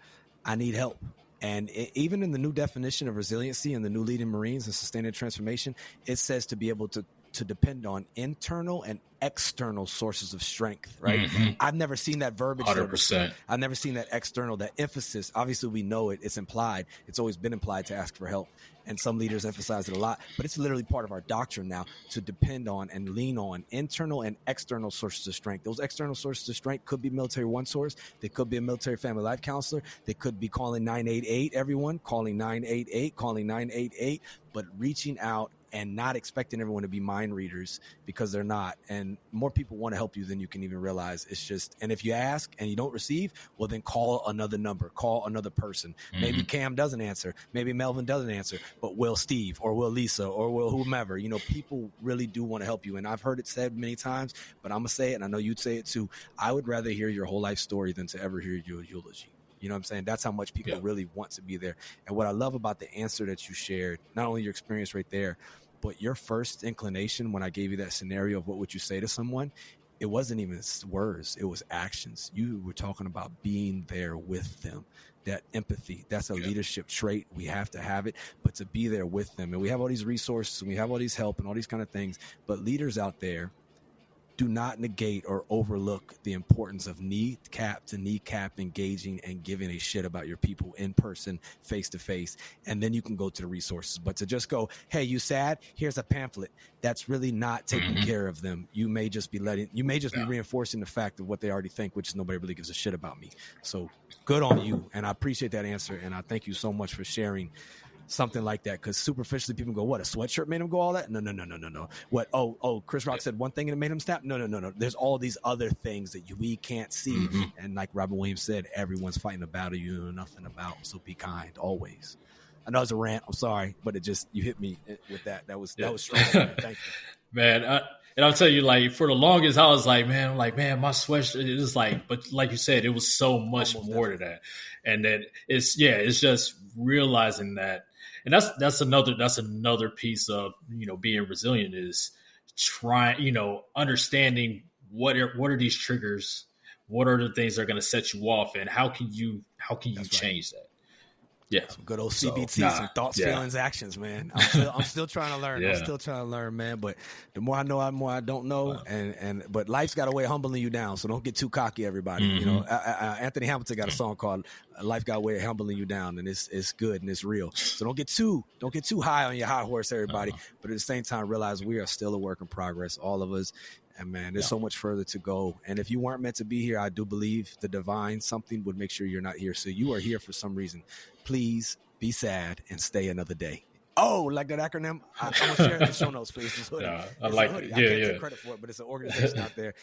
I need help. And even in the new definition of resiliency and the new Leading Marines and Sustainable Transformation, it says to be able to depend on internal and external sources of strength, right? I've never seen that verbiage. 100%. I've never seen that external, that emphasis. Obviously, we know it. It's implied. It's always been implied to ask for help. And some leaders emphasize it a lot. But it's literally part of our doctrine now to depend on and lean on internal and external sources of strength. Those external sources of strength could be Military One Source. They could be a military family life counselor. They could be calling 988, everyone. Calling 988. But reaching out and not expecting everyone to be mind readers, because they're not. And more people want to help you than you can even realize. It's just, and if you ask and you don't receive, well, then call another number, call another person. Maybe Cam doesn't answer. Maybe Melvin doesn't answer, but will Steve or will Lisa or will whomever, people really do want to help you. And I've heard it said many times, but I'm going to say it, and I know you'd say it too. I would rather hear your whole life story than to ever hear your eulogy. You know what I'm saying? That's how much people really want to be there. And what I love about the answer that you shared, not only your experience right there, but your first inclination when I gave you that scenario of what would you say to someone, it wasn't even words, it was actions. You were talking about being there with them. That empathy, that's a leadership trait. We have to have it, but to be there with them. And we have all these resources and we have all these help and all these kind of things, but leaders out there, do not negate or overlook the importance of kneecap to kneecap engaging and giving a shit about your people in person, face to face. And then you can go to the resources. But to just go, hey, you sad? Here's a pamphlet. That's really not taking care of them. You may just be be reinforcing the fact of what they already think, which is nobody really gives a shit about me. So good on you. And I appreciate that answer. And I thank you so much for sharing Something like that, because superficially people go, what, a sweatshirt made him go all that? No. What? Chris Rock said one thing and it made him snap? No. There's all these other things that we can't see. Mm-hmm. And like Robin Williams said, everyone's fighting a battle you know nothing about. So be kind always. I know it's a rant. I'm sorry, but you hit me with that. That was strong. Thank you, man. And I'll tell you, like, for the longest, I was like, man, my sweatshirt. It was like, but like you said, it was so much more to that. And then it's just realizing that. And that's another piece of, being resilient is trying, understanding what are these triggers, what are the things that are going to set you off, and how can you change that? Yeah, some good old CBT, some thoughts, feelings, actions, man. I'm still trying to learn. Yeah. I'm still trying to learn, man. But the more I know, the more I don't know. But life's got a way of humbling you down. So don't get too cocky, everybody. Mm-hmm. Anthony Hamilton got a song called "Life Got a Way of Humbling You Down," and it's good and it's real. So don't get too high on your high horse, everybody. But at the same time, realize we are still a work in progress, all of us. And man, there's so much further to go. And if you weren't meant to be here, I do believe the divine something would make sure you're not here. So you are here for some reason. Please be sad and stay another day. Oh, like that acronym? I'm going to share it in the show notes, please. I like it. I can't take credit for it, but it's an organization out there.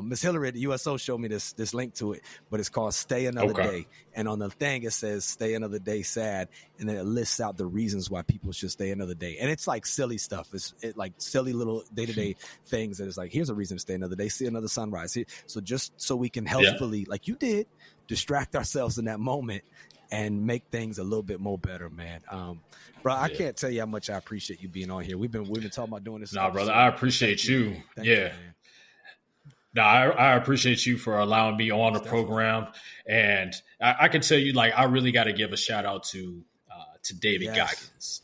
Miss Hillary at the USO showed me this link to it, but it's called Stay Another Day. And on the thing, it says Stay Another Day Sad. And then it lists out the reasons why people should stay another day. And it's like silly stuff. It's like silly little day-to-day things that is like, here's a reason to stay another day. See another sunrise. So just so we can healthfully, like you did, distract ourselves in that moment and make things a little bit more better, man. Bro, I can't tell you how much I appreciate you being on here. We've been talking about doing this. No, brother, I appreciate you. Thank you, no, I appreciate you for allowing me on the program. And I can tell you, like, I really got to give a shout out to David Goggins.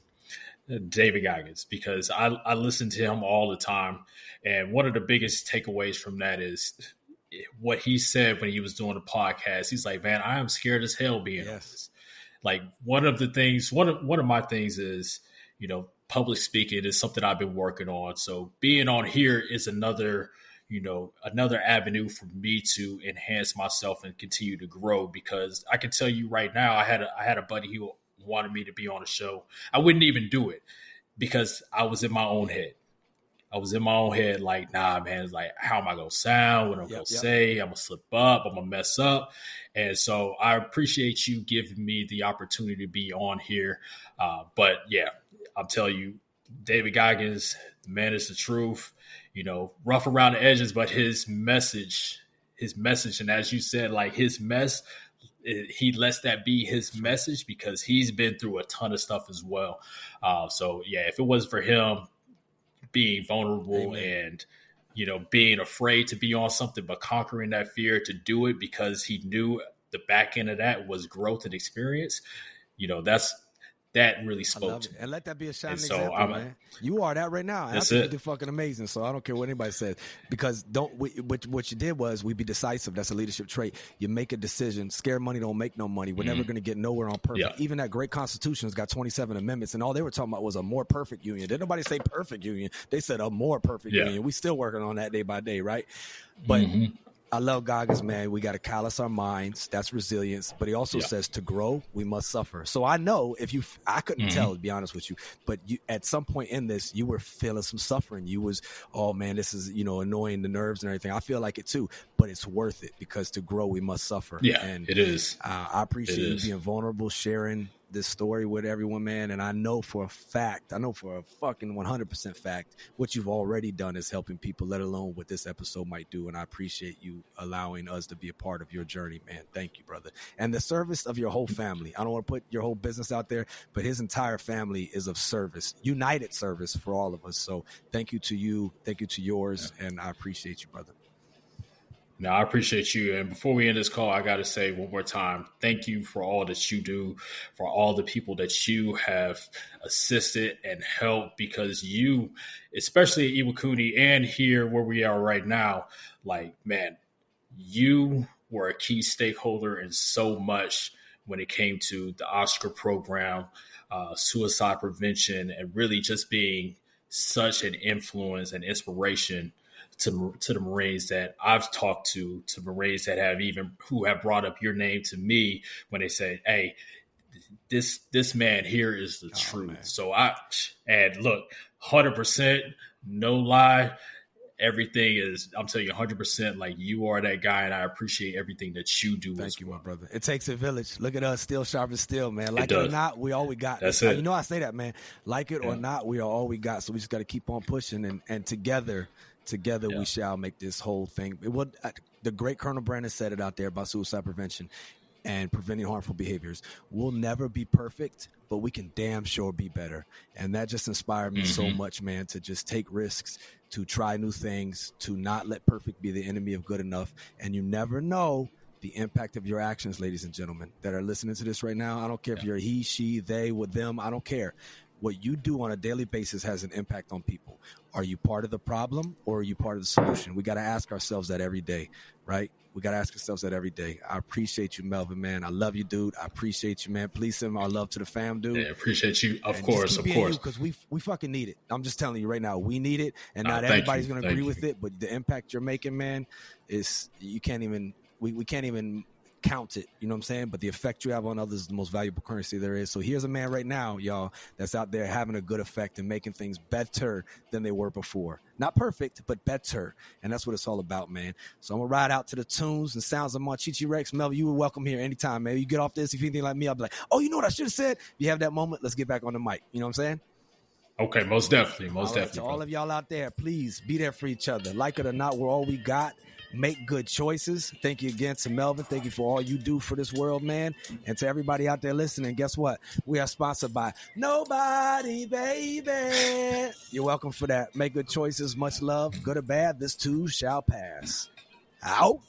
David Goggins, because I listen to him all the time. And one of the biggest takeaways from that is what he said when he was doing the podcast. He's like, man, I am scared as hell being on this. Like one of my things is, public speaking is something I've been working on. So being on here is another avenue for me to enhance myself and continue to grow, because I can tell you right now, I had a buddy who wanted me to be on a show. I wouldn't even do it because I was in my own head. Like, nah, man, it's like, how am I going to sound? What am I going to say? I'm going to slip up. I'm going to mess up. And so I appreciate you giving me the opportunity to be on here. But yeah, I'm telling you, David Goggins, the man is the truth, rough around the edges, but his message, and as you said, like his mess, he lets that be his message because he's been through a ton of stuff as well. So yeah, if it wasn't for him being vulnerable and, being afraid to be on something, but conquering that fear to do it because he knew the back end of that was growth and experience, that really spoke to me. And let that be a shining example, man. You are that right now. And I think you did fucking amazing. So I don't care what anybody says, because what you did was we be decisive. That's a leadership trait. You make a decision. Scared money don't make no money. We're never going to get nowhere on purpose. Yeah. Even that great Constitution's got 27 amendments, and all they were talking about was a more perfect union. Didn't nobody say perfect union? They said a more perfect union. We still working on that day by day, right? But I love Goggins, man. We got to callous our minds. That's resilience. But he also says to grow, we must suffer. So I know I couldn't tell, to be honest with you, but you, at some point in this, you were feeling some suffering. You was, oh man, this is, annoying the nerves and everything. I feel like it too, but it's worth it, because to grow, we must suffer. Yeah, and it is. I appreciate you being vulnerable, sharing this story with everyone, man. And I know for a fucking 100% fact, what you've already done is helping people, let alone what this episode might do. And I appreciate you allowing us to be a part of your journey, man. Thank you, brother. And the service of your whole family. I don't want to put your whole business out there, but his entire family is of service, united service for all of us. So thank you to you. Thank you to yours. And I appreciate you, brother. No, I appreciate you. And before we end this call, I got to say one more time, thank you for all that you do, for all the people that you have assisted and helped, because you, especially at Iwakuni and here where we are right now, like, man, you were a key stakeholder in so much when it came to the Oscar program, suicide prevention, and really just being such an influence and inspiration to the Marines that I've talked to Marines that who have brought up your name to me when they say, hey, this man here is the truth. Man. So and look, 100%, no lie. Everything is, I'm telling you 100%, like you are that guy, and I appreciate everything that you do. Thank you, my brother. It takes a village. Look at us, still sharp as steel, man. Like it or not, we all we got. That's it. You know I say that, man. Like it or not, we are all we got. So we just got to keep on pushing, and together we shall make this whole thing. The great Colonel Brandon said it out there about suicide prevention and preventing harmful behaviors. We'll never be perfect, but we can damn sure be better. And that just inspired me so much, man, to just take risks, to try new things, to not let perfect be the enemy of good enough. And you never know the impact of your actions, ladies and gentlemen, that are listening to this right now. I don't care if you're he, she, they, with them. I don't care. What you do on a daily basis has an impact on people. Are you part of the problem or are you part of the solution? We got to ask ourselves that every day, right? We got to ask ourselves that every day. I appreciate you, Melvin, man. I love you, dude. I appreciate you, man. Please send our love to the fam, dude. Yeah, appreciate you. Of course. Because we fucking need it. I'm just telling you right now, we need it. And not everybody's going to agree with it, but the impact you're making, man, is you can't even, we can't even count it, you know what I'm saying? But the effect you have on others is the most valuable currency there is. So here's a man right now, y'all, that's out there having a good effect and making things better than they were before. Not perfect, but better. And that's what it's all about, man. So I'm going to ride out to the tunes and sounds of Monchichi Rex. Melvin, you were welcome here anytime, man. You get off this, if you anything like me, I'll be like, oh, you know what I should have said? If you have that moment, let's get back on the mic. You know what I'm saying? Okay, most definitely. To all of y'all out there, please be there for each other. Like it or not, we're all we got. Make good choices. Thank you again to Melvin. Thank you for all you do for this world, man. And to everybody out there listening, guess what? We are sponsored by Nobody, baby. You're welcome for that. Make good choices. Much love. Good or bad, this too shall pass. Out.